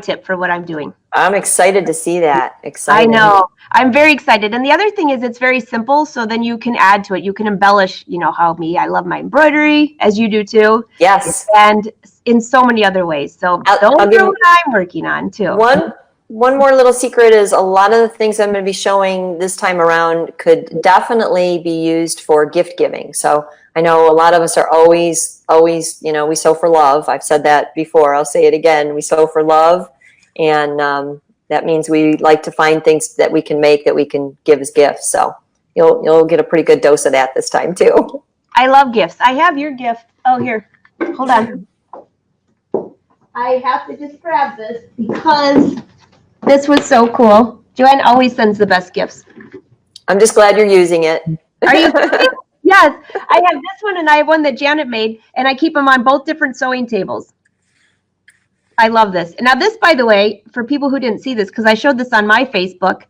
tip for what I'm doing. I'm excited to see that. Excited. I know. I'm very excited. And the other thing is it's very simple, so then you can add to it. You can embellish, I love my embroidery, as you do too. Yes. And in so many other ways. So those are what I'm working on too. One more little secret is a lot of the things I'm going to be showing this time around could definitely be used for gift giving. So I know a lot of us are always, we sew for love. I've said that before. I'll say it again. We sew for love. And that means we like to find things that we can make that we can give as gifts. So you'll get a pretty good dose of that this time too. I love gifts. I have your gift. Oh, here. Hold on. I have to just grab this because this was so cool. Joanne always sends the best gifts. I'm just glad you're using it. Are you? Yes. I have this one and I have one that Janet made, and I keep them on both different sewing tables. I love this. Now this, by the way, for people who didn't see this, because I showed this on my Facebook,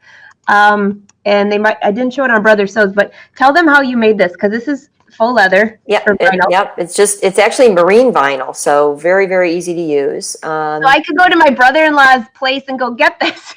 and I didn't show it on Brother Sews, but tell them how you made this, because this is faux leather. Yep. It's actually marine vinyl, so very, very easy to use. So I could go to my brother-in-law's place and go get this.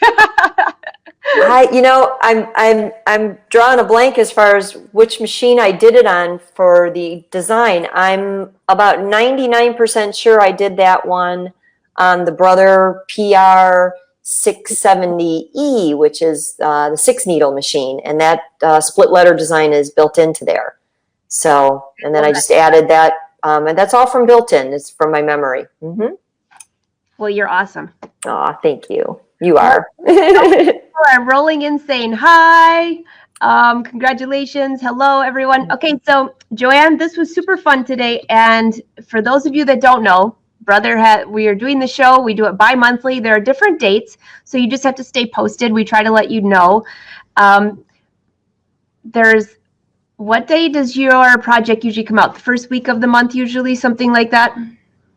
I'm drawing a blank as far as which machine I did it on for the design. I'm about 99% sure I did that one on the Brother PR 670E, which is the 6-needle machine, and that split letter design is built into there. So, and then I just added that, and that's all from built-in. It's from my memory. Mm-hmm. Well, you're awesome. Aw, thank you. You are. People are rolling in saying hi. Congratulations. Hello, everyone. Okay, so Joanne, this was super fun today. And for those of you that don't know, we are doing the show. We do it bi-monthly. There are different dates, so you just have to stay posted. We try to let you know. What day does your project usually come out? The first week of the month, usually, something like that?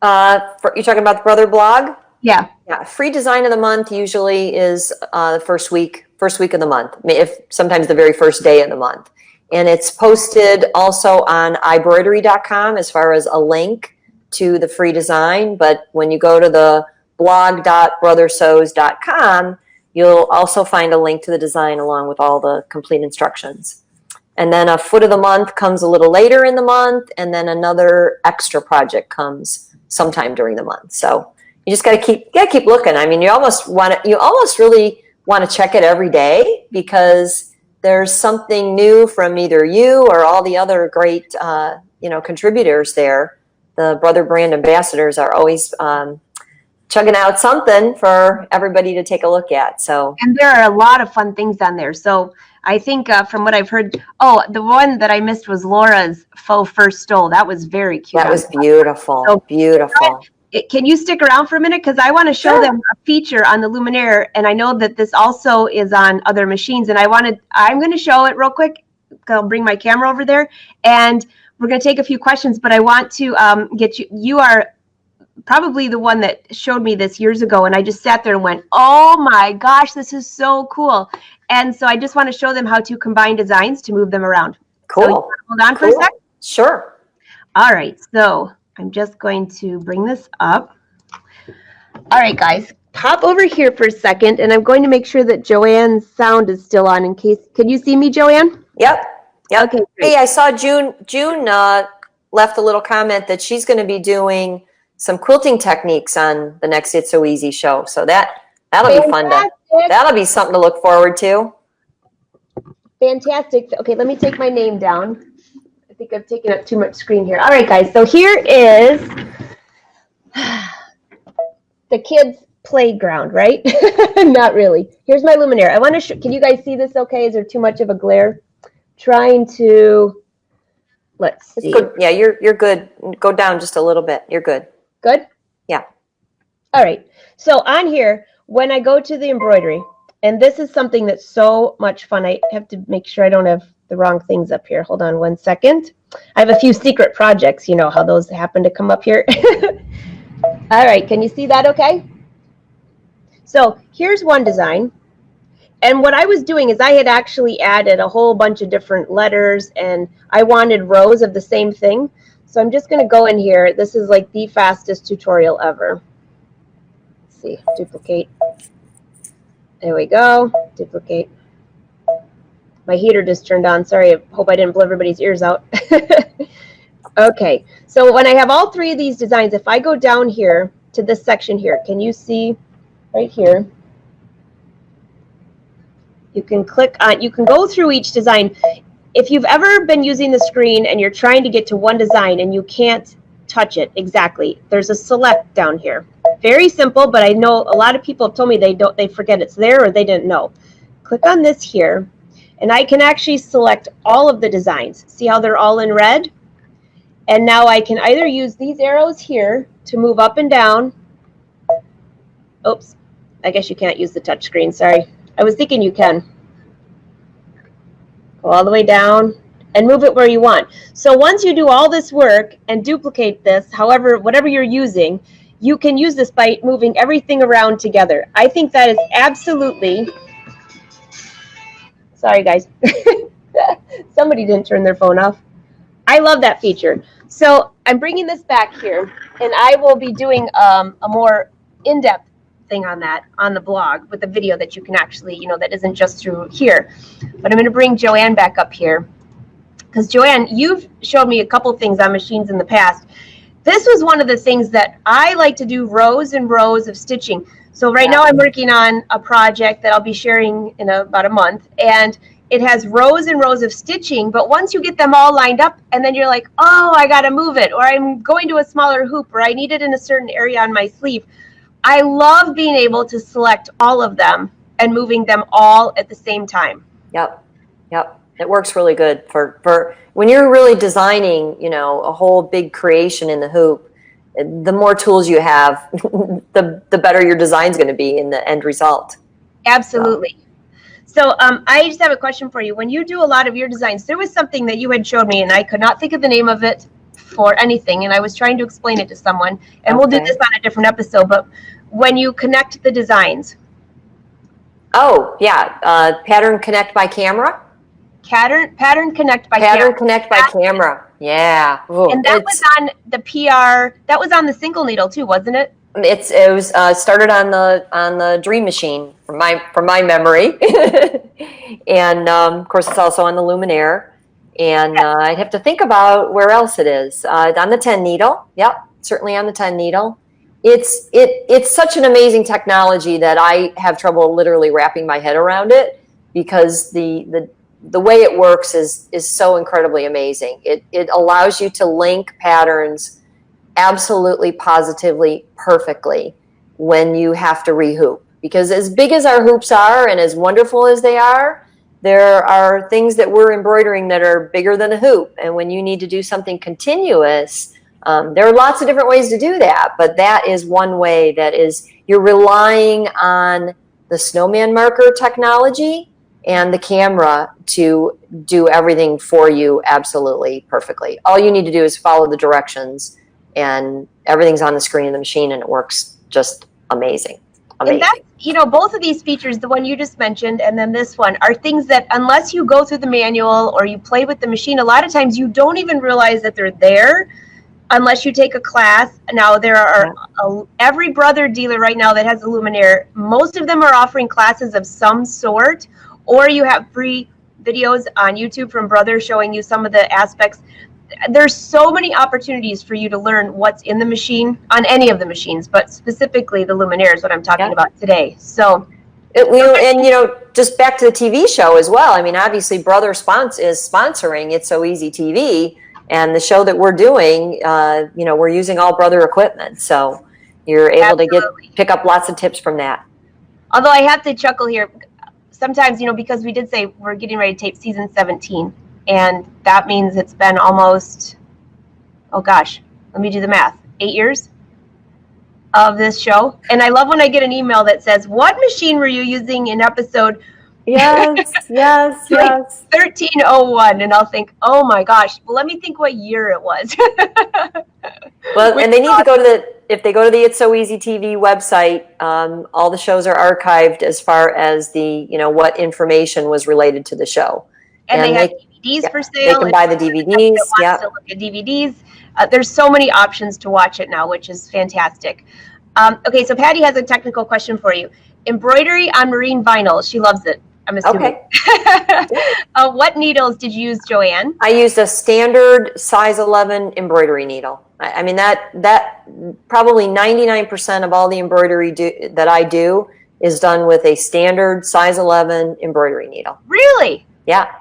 You're talking about the Brother blog? Yeah. Yeah. Free design of the month usually is the first week of the month. If sometimes the very first day of the month, and it's posted also on embroidery.com as far as a link to the free design. But when you go to the blog.brothersews.com, you'll also find a link to the design along with all the complete instructions. And then a foot of the month comes a little later in the month, and then another extra project comes sometime during the month. So you just got to keep looking. I mean, you almost really want to check it every day, because there's something new from either you or all the other great contributors there. The Brother brand ambassadors are always chugging out something for everybody to take a look at. And there are a lot of fun things on there. So I think from what I've heard, the one that I missed was Laura's faux fur stole. That was very cute. That was beautiful. So beautiful. Can you stick around for a minute? Because I want to show them a feature on the Luminaire, and I know that this also is on other machines. And I'm going to show it real quick. I'll bring my camera over there, and we're going to take a few questions. But I want to get you. You are probably the one that showed me this years ago, and I just sat there and went, "Oh my gosh, this is so cool!" And so I just want to show them how to combine designs to move them around. Cool. So hold on for a sec. Sure. All right. So I'm just going to bring this up. All right, guys, pop over here for a second, and I'm going to make sure that Joanne's sound is still on in case. Can you see me, Joanne? Yep. Okay, great. Hey, I saw June left a little comment that she's going to be doing some quilting techniques on the next It's So Easy show. So that'll be fun. That'll be something to look forward to. Fantastic. Okay, let me take my name down. I think I've taken up too much screen here. All right, guys. So here is the kids' playground, right? Not really. Here's my Luminaire. I want to can you guys see this okay? Is there too much of a glare? Trying to Let's It's see. good. Yeah, you're good. Go down just a little bit. You're good. Good? Yeah. All right. So on here, when I go to the embroidery, and this is something that's so much fun. I have to make sure I don't have the wrong things up here. Hold on one second. I have a few secret projects. You know how those happen to come up here. All right. Can you see that okay? So here's one design. And what I was doing is I had actually added a whole bunch of different letters, and I wanted rows of the same thing. So I'm just going to go in here. This is like the fastest tutorial ever. Let's see, duplicate. There we go, duplicate. My heater just turned on. Sorry, I hope I didn't blow everybody's ears out. Okay, so when I have all three of these designs, if I go down here to this section here, can you see right here? You can click on, you can go through each design. If you've ever been using the screen and you're trying to get to one design and you can't touch it exactly, there's a select down here. Very simple, but I know a lot of people have told me they forget it's there or they didn't know. Click on this here, and I can actually select all of the designs. See how they're all in red? And now I can either use these arrows here to move up and down. Oops, I guess you can't use the touch screen, sorry. I was thinking you can. Go all the way down and move it where you want. So once you do all this work and duplicate this, however, whatever you're using, you can use this by moving everything around together. I think that is absolutely, sorry guys, somebody didn't turn their phone off. I love that feature. So I'm bringing this back here, and I will be doing a more in-depth thing on that on the blog with the video that you can actually, you know, that isn't just through here. But I'm going to bring Joanne back up here, because Joanne, you've showed me a couple things on machines in the past. This was one of the things that I like to do, rows and rows of stitching. So right now I'm working on a project that I'll be sharing in about a month, and it has rows and rows of stitching, but once you get them all lined up and then you're like, oh, I got to move it, or I'm going to a smaller hoop, or I need it in a certain area on my sleeve. I love being able to select all of them and moving them all at the same time. Yep. Yep. It works really good for when you're really designing, you know, a whole big creation in the hoop. The more tools you have, the better your design's going to be in the end result. Absolutely. So I just have a question for you. When you do a lot of your designs, there was something that you had showed me, and I could not think of the name of it for anything, and I was trying to explain it to someone, and we'll do this on a different episode, but when you connect the designs. Oh, yeah. Pattern connect by camera? Pattern connect by camera. Pattern connect by camera. Yeah. Ooh, and that was on the PR, that was on the single needle too, wasn't it? It was started on the Dream Machine from my memory, and of course it's also on the Luminaire. And I'd have to think about where else it is. On the 10 needle. Yep, certainly on the 10 needle. It's such an amazing technology that I have trouble literally wrapping my head around it, because the way it works is so incredibly amazing. It allows you to link patterns absolutely, positively, perfectly when you have to rehoop. Because as big as our hoops are and as wonderful as they are, there are things that we're embroidering that are bigger than a hoop. And when you need to do something continuous, there are lots of different ways to do that. But that is one way that is, you're relying on the snowman marker technology and the camera to do everything for you absolutely perfectly. All you need to do is follow the directions, and everything's on the screen of the machine, and it works just amazing. And that, you know, both of these features, the one you just mentioned and then this one, are things that unless you go through the manual or you play with the machine, a lot of times you don't even realize that they're there unless you take a class. Now, there are every Brother dealer right now that has a Luminaire, most of them are offering classes of some sort, or you have free videos on YouTube from Brother showing you some of the aspects. There's so many opportunities for you to learn what's in the machine on any of the machines, but specifically the Luminaire is what I'm talking about today. So, and you know, just back to the TV show as well. I mean, obviously, Brother is sponsoring It's So Easy TV, and the show that we're doing, you know, we're using all Brother equipment, so you're able to pick up lots of tips from that. Although I have to chuckle here sometimes, you know, because we did say we're getting ready to tape season 17. And that means it's been almost, oh gosh, let me do the math, 8 years of this show. And I love when I get an email that says, what machine were you using in episode Yes, yes, like yes. 1301? And I'll think, oh my gosh, well, let me think what year it was. Well, and they need to go to if they go to the It's So Easy TV website, all the shows are archived as far as the, what information was related to the show. And they have DVDs for sale. They can buy the DVDs. Yeah. To look at DVDs. There's so many options to watch it now, which is fantastic. Okay, so Patty has a technical question for you. Embroidery on marine vinyl. She loves it, I'm assuming. Okay. What needles did you use, Joanne? I used a standard size 11 embroidery needle. I mean, that probably 99% of all the embroidery that I do is done with a standard size 11 embroidery needle. Really? Yeah.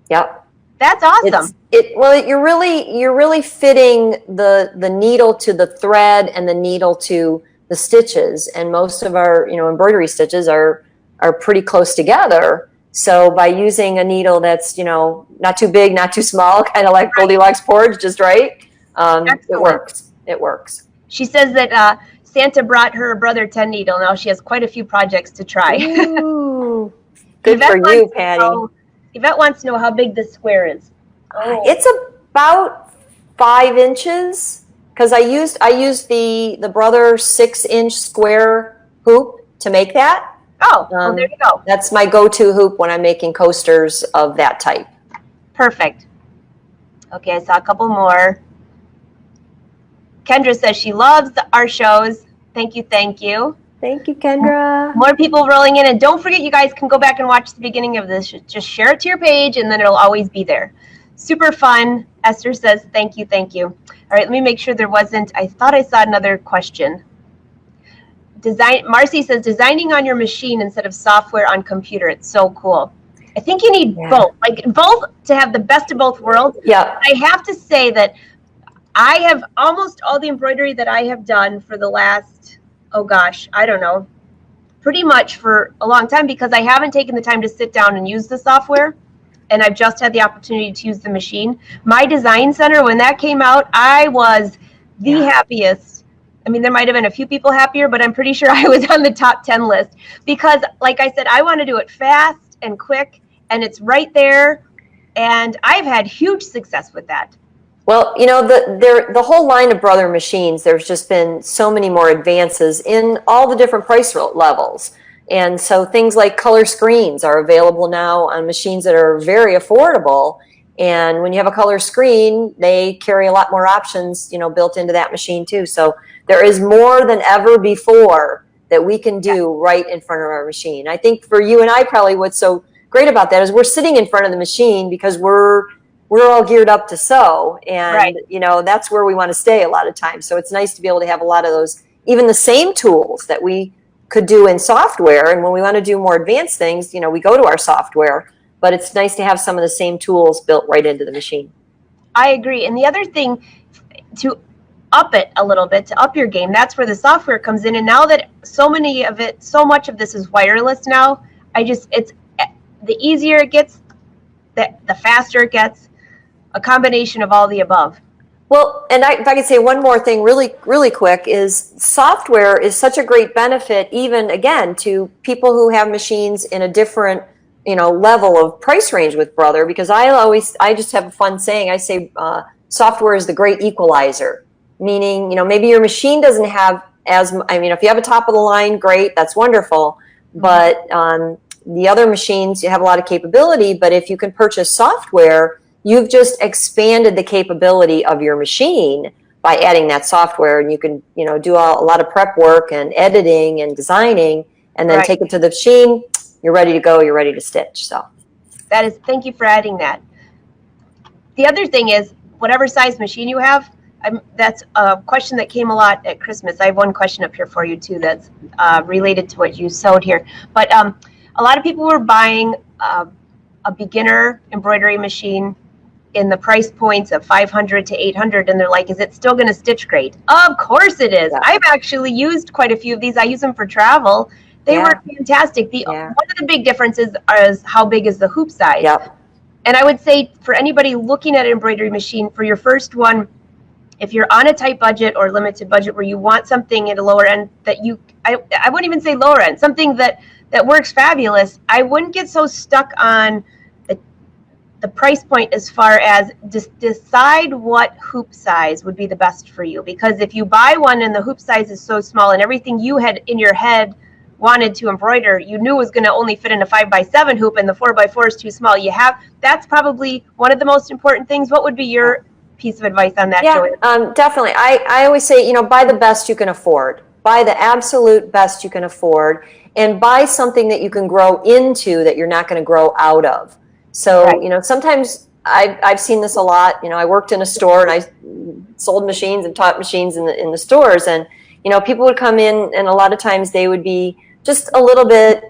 Yep. That's awesome. Well, you're really fitting the needle to the thread and the needle to the stitches, and most of our embroidery stitches are pretty close together. So by using a needle that's not too big, not too small, kind of like Goldilocks porridge, just right, it works. It works. She says that Santa brought her brother 10 needle. Now she has quite a few projects to try. Ooh, good for you, Patty. Yvette wants to know how big this square is. Oh. It's about 5 inches, because I used the Brother 6-inch square hoop to make that. Oh, well, there you go. That's my go-to hoop when I'm making coasters of that type. Perfect. Okay, I saw a couple more. Kendra says she loves our shows. Thank you, thank you. Thank you, Kendra. More people rolling in. And don't forget, you guys can go back and watch the beginning of this. Just share it to your page, and then it'll always be there. Super fun. Esther says, thank you, thank you. All right, let me make sure there wasn't. I thought I saw another question. Marcy says, designing on your machine instead of software on computer. It's so cool. I think you need both. Like both to have the best of both worlds. Yeah. I have to say that I have almost all the embroidery that I have done for the last, oh gosh, I don't know, pretty much for a long time, because I haven't taken the time to sit down and use the software, and I've just had the opportunity to use the machine. My design center, when that came out, I was the happiest. I mean, there might have been a few people happier, but I'm pretty sure I was on the top 10 list, because like I said, I want to do it fast and quick, and it's right there, and I've had huge success with that. Well, the whole line of Brother machines, there's just been so many more advances in all the different price levels. And so things like color screens are available now on machines that are very affordable. And when you have a color screen, they carry a lot more options, built into that machine too. So there is more than ever before that we can do right in front of our machine. I think for you and I, probably what's so great about that is we're sitting in front of the machine because we're all geared up to sew, and that's where we want to stay a lot of times. So it's nice to be able to have a lot of those, even the same tools that we could do in software. And when we want to do more advanced things, we go to our software, but it's nice to have some of the same tools built right into the machine. I agree. And the other thing, to up it a little bit, to up your game, that's where the software comes in. And now that so much of this is wireless now, it's the easier it gets, the faster it gets. A combination of all the above. Well, and if I could say one more thing really, really quick, is software is such a great benefit, even, again, to people who have machines in a different, level of price range with Brother, because I just have a fun saying. I say software is the great equalizer, meaning, maybe your machine doesn't have if you have a top of the line, great, that's wonderful. But the other machines, you have a lot of capability, but if you can purchase software, you've just expanded the capability of your machine by adding that software, and you can, do a lot of prep work and editing and designing, and then take it to the machine. You're ready to go. You're ready to stitch. So thank you for adding that. The other thing is, whatever size machine you have, that's a question that came a lot at Christmas. I have one question up here for you too that's related to what you sewed here. But a lot of people were buying a beginner embroidery machine in the price points of $500 to $800, and they're like, is it still going to stitch great? Of course it is. Yeah. I've actually used quite a few of these. I use them for travel. They work fantastic. One of the big differences is how big is the hoop size. Yep. And I would say for anybody looking at an embroidery machine, for your first one, if you're on a tight budget or limited budget where you want something at a lower end that I wouldn't even say lower end, something that works fabulous, I wouldn't get so stuck on the price point as far as just decide what hoop size would be the best for you. Because if you buy one and the hoop size is so small and everything you had in your head wanted to embroider, you knew was going to only fit in a 5x7 hoop and the 4x4 is too small. That's probably one of the most important things. What would be your piece of advice on that, Joanne? Definitely. I always say, buy the best you can afford. Buy the absolute best you can afford, and buy something that you can grow into that you're not going to grow out of. So, right. Sometimes I've seen this a lot. I worked in a store and I sold machines and taught machines in the stores, and people would come in, and a lot of times they would be just a little bit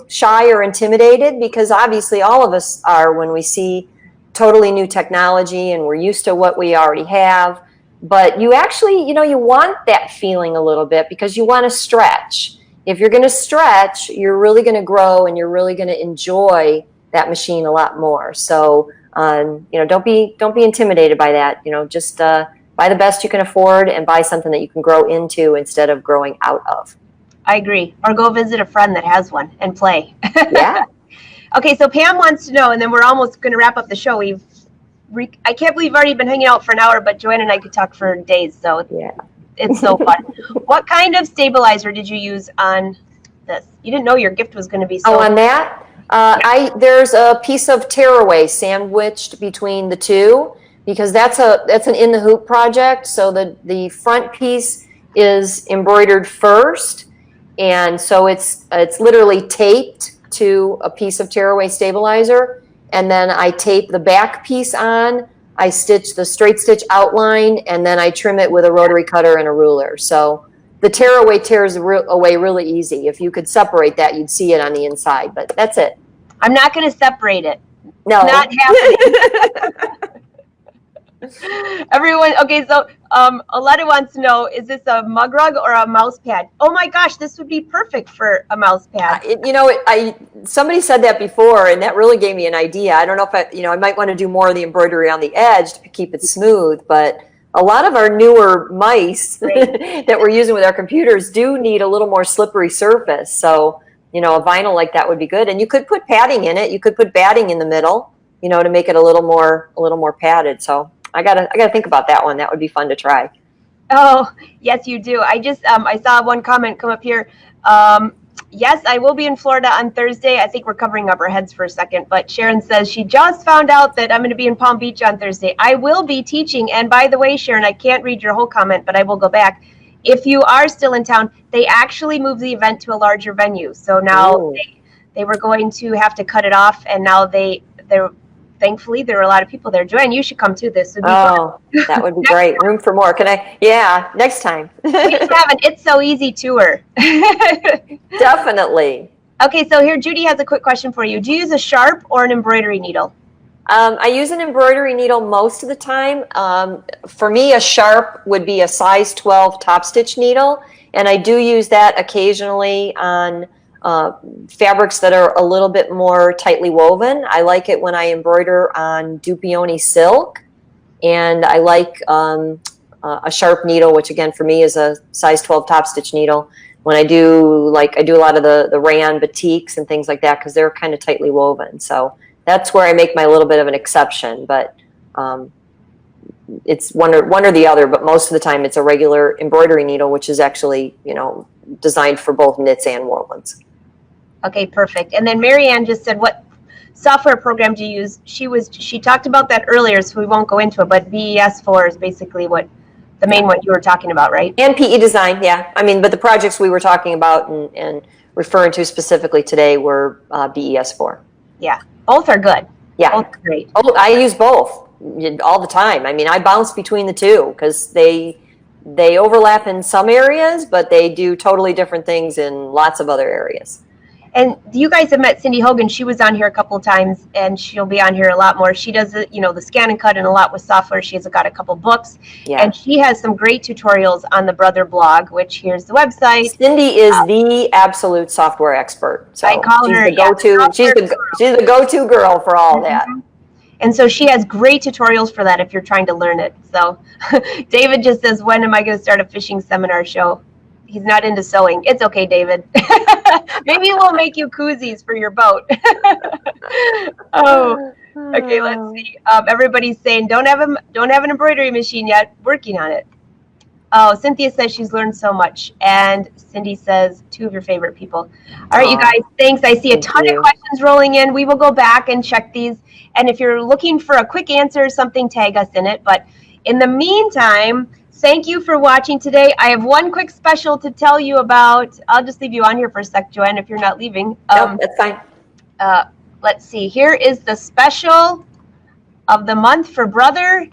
shy or intimidated, because obviously all of us are when we see totally new technology and we're used to what we already have. But you actually, you want that feeling a little bit because you want to stretch. If you're going to stretch, you're really going to grow and you're really going to enjoy that machine a lot more. So, don't be intimidated by that. Just buy the best you can afford and buy something that you can grow into instead of growing out of. I agree. Or go visit a friend that has one and play. Yeah. Okay, so Pam wants to know, and then we're almost going to wrap up the show. I can't believe we've already been hanging out for an hour, but Joanne and I could talk for days, so yeah, it's so fun. What kind of stabilizer did you use on this? You didn't know your gift was going to be so... Oh, on that? There's a piece of tearaway sandwiched between the two, because that's an in the hoop project. So the front piece is embroidered first, and so it's literally taped to a piece of tearaway stabilizer, and then I tape the back piece on. I stitch the straight stitch outline, and then I trim it with a rotary cutter and a ruler. So the tearaway tears away really easy. If you could separate that, you'd see it on the inside, but that's it. I'm not going to separate it. No. Not happening. Everyone, okay, so Aletta wants to know, is this a mug rug or a mouse pad? Oh my gosh, this would be perfect for a mouse pad. Somebody said that before, and that really gave me an idea. I don't know if I might want to do more of the embroidery on the edge to keep it smooth, but a lot of our newer mice that we're using with our computers do need a little more slippery surface. So, a vinyl like that would be good. And you could put padding in it. You could put batting in the middle, to make it a little more padded. So I gotta think about that one. That would be fun to try. Oh, yes, you do. I just I saw one comment come up here. Yes, I will be in Florida on Thursday. I think we're covering up our heads for a second, but Sharon says she just found out that I'm going to be in Palm Beach on Thursday. I will be teaching. And by the way, Sharon, I can't read your whole comment, but I will go back. If you are still in town, they actually moved the event to a larger venue. So now they were going to have to cut it off, and now they're thankfully there are a lot of people there. Joanne, you should come too. This would be fun. That would be great. Room for more. Can I? Yeah, next time. We should have an It's So Easy tour. Definitely. Okay, so here Judy has a quick question for you. Do you use a sharp or an embroidery needle? I use an embroidery needle most of the time. For me, a sharp would be a size 12 top stitch needle, and I do use that occasionally on fabrics that are a little bit more tightly woven. I like it when I embroider on Dupioni silk, and I like a sharp needle, which again for me is a size 12 top stitch needle. When I do a lot of the rayon batiks and things like that, because they're kind of tightly woven. So that's where I make my little bit of an exception, but it's one or the other. But most of the time, it's a regular embroidery needle, which is actually designed for both knits and wovens. Okay, perfect. And then Marianne just said, what software program do you use? She talked about that earlier, so we won't go into it, but BES4 is basically what the main one you were talking about, right? And PE Design, yeah. I mean, but the projects we were talking about and referring to specifically today were BES4. Yeah, both are good. Yeah. Both are great. Oh, I use both all the time. I mean, I bounce between the two because they overlap in some areas, but they do totally different things in lots of other areas. And you guys have met Cindy Hogan. She was on here a couple of times, and she'll be on here a lot more. She does the scan and cut and a lot with software. She's got a couple books, and she has some great tutorials on the Brother blog, which here's the website. Cindy is the absolute software expert. So I call her the go-to. She's the go-to girl for all that. And so she has great tutorials for that if you're trying to learn it. So David just says, when am I going to start a fishing seminar show? He's not into sewing. It's okay, David. Maybe we'll make you koozies for your boat. Oh, okay, let's see. Everybody's saying don't have an embroidery machine yet. Working on it. Oh, Cynthia says she's learned so much. And Cindy says 2 of your favorite people. All right, you guys, thanks. I see a ton of questions rolling in. We will go back and check these. And if you're looking for a quick answer or something, tag us in it. But in the meantime, thank you for watching today. I have one quick special to tell you about. I'll just leave you on here for a sec, Joanne, if you're not leaving. Nope, that's fine. Let's see. Here is the special of the month for Brother.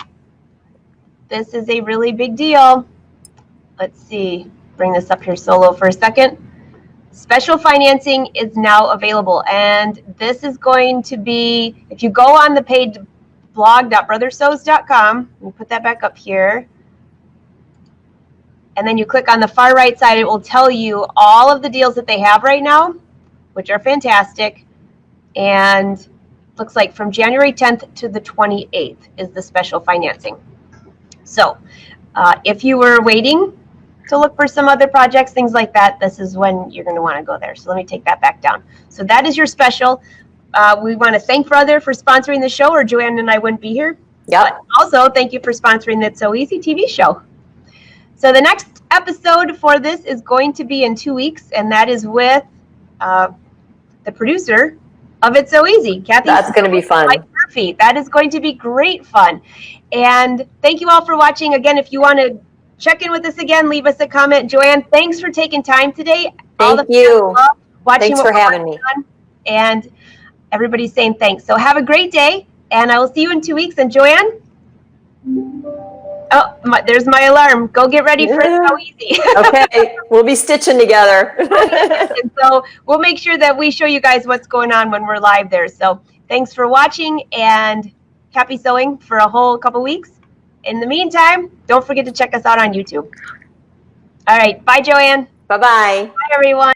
This is a really big deal. Let's see. Bring this up here solo for a second. Special financing is now available. And this is going to be, if you go on the page blog.brothersews.com, let me put that back up here. And then you click on the far right side, it will tell you all of the deals that they have right now, which are fantastic. And looks like from January 10th to the 28th is the special financing. So if you were waiting to look for some other projects, things like that, this is when you're going to want to go there. So let me take that back down. So that is your special. We want to thank Brother for sponsoring the show, or Joanne and I wouldn't be here. Yeah. Also, thank you for sponsoring the It's So Easy TV show. So the next episode for this is going to be in 2 weeks, and that is with the producer of It's So Easy, Kathy. That's going to be fun. Murphy. That is going to be great fun. And thank you all for watching. Again, if you want to check in with us again, leave us a comment. Joanne, thanks for taking time today. Thank you. Thanks for having me. And everybody's saying thanks. So have a great day, and I will see you in 2 weeks. And Joanne? Oh, there's my alarm. Go get ready for It's So Easy. Okay, we'll be stitching together. And so we'll make sure that we show you guys what's going on when we're live there. So thanks for watching, and happy sewing for a whole couple weeks. In the meantime, don't forget to check us out on YouTube. All right, bye, Joanne. Bye-bye. Bye, everyone.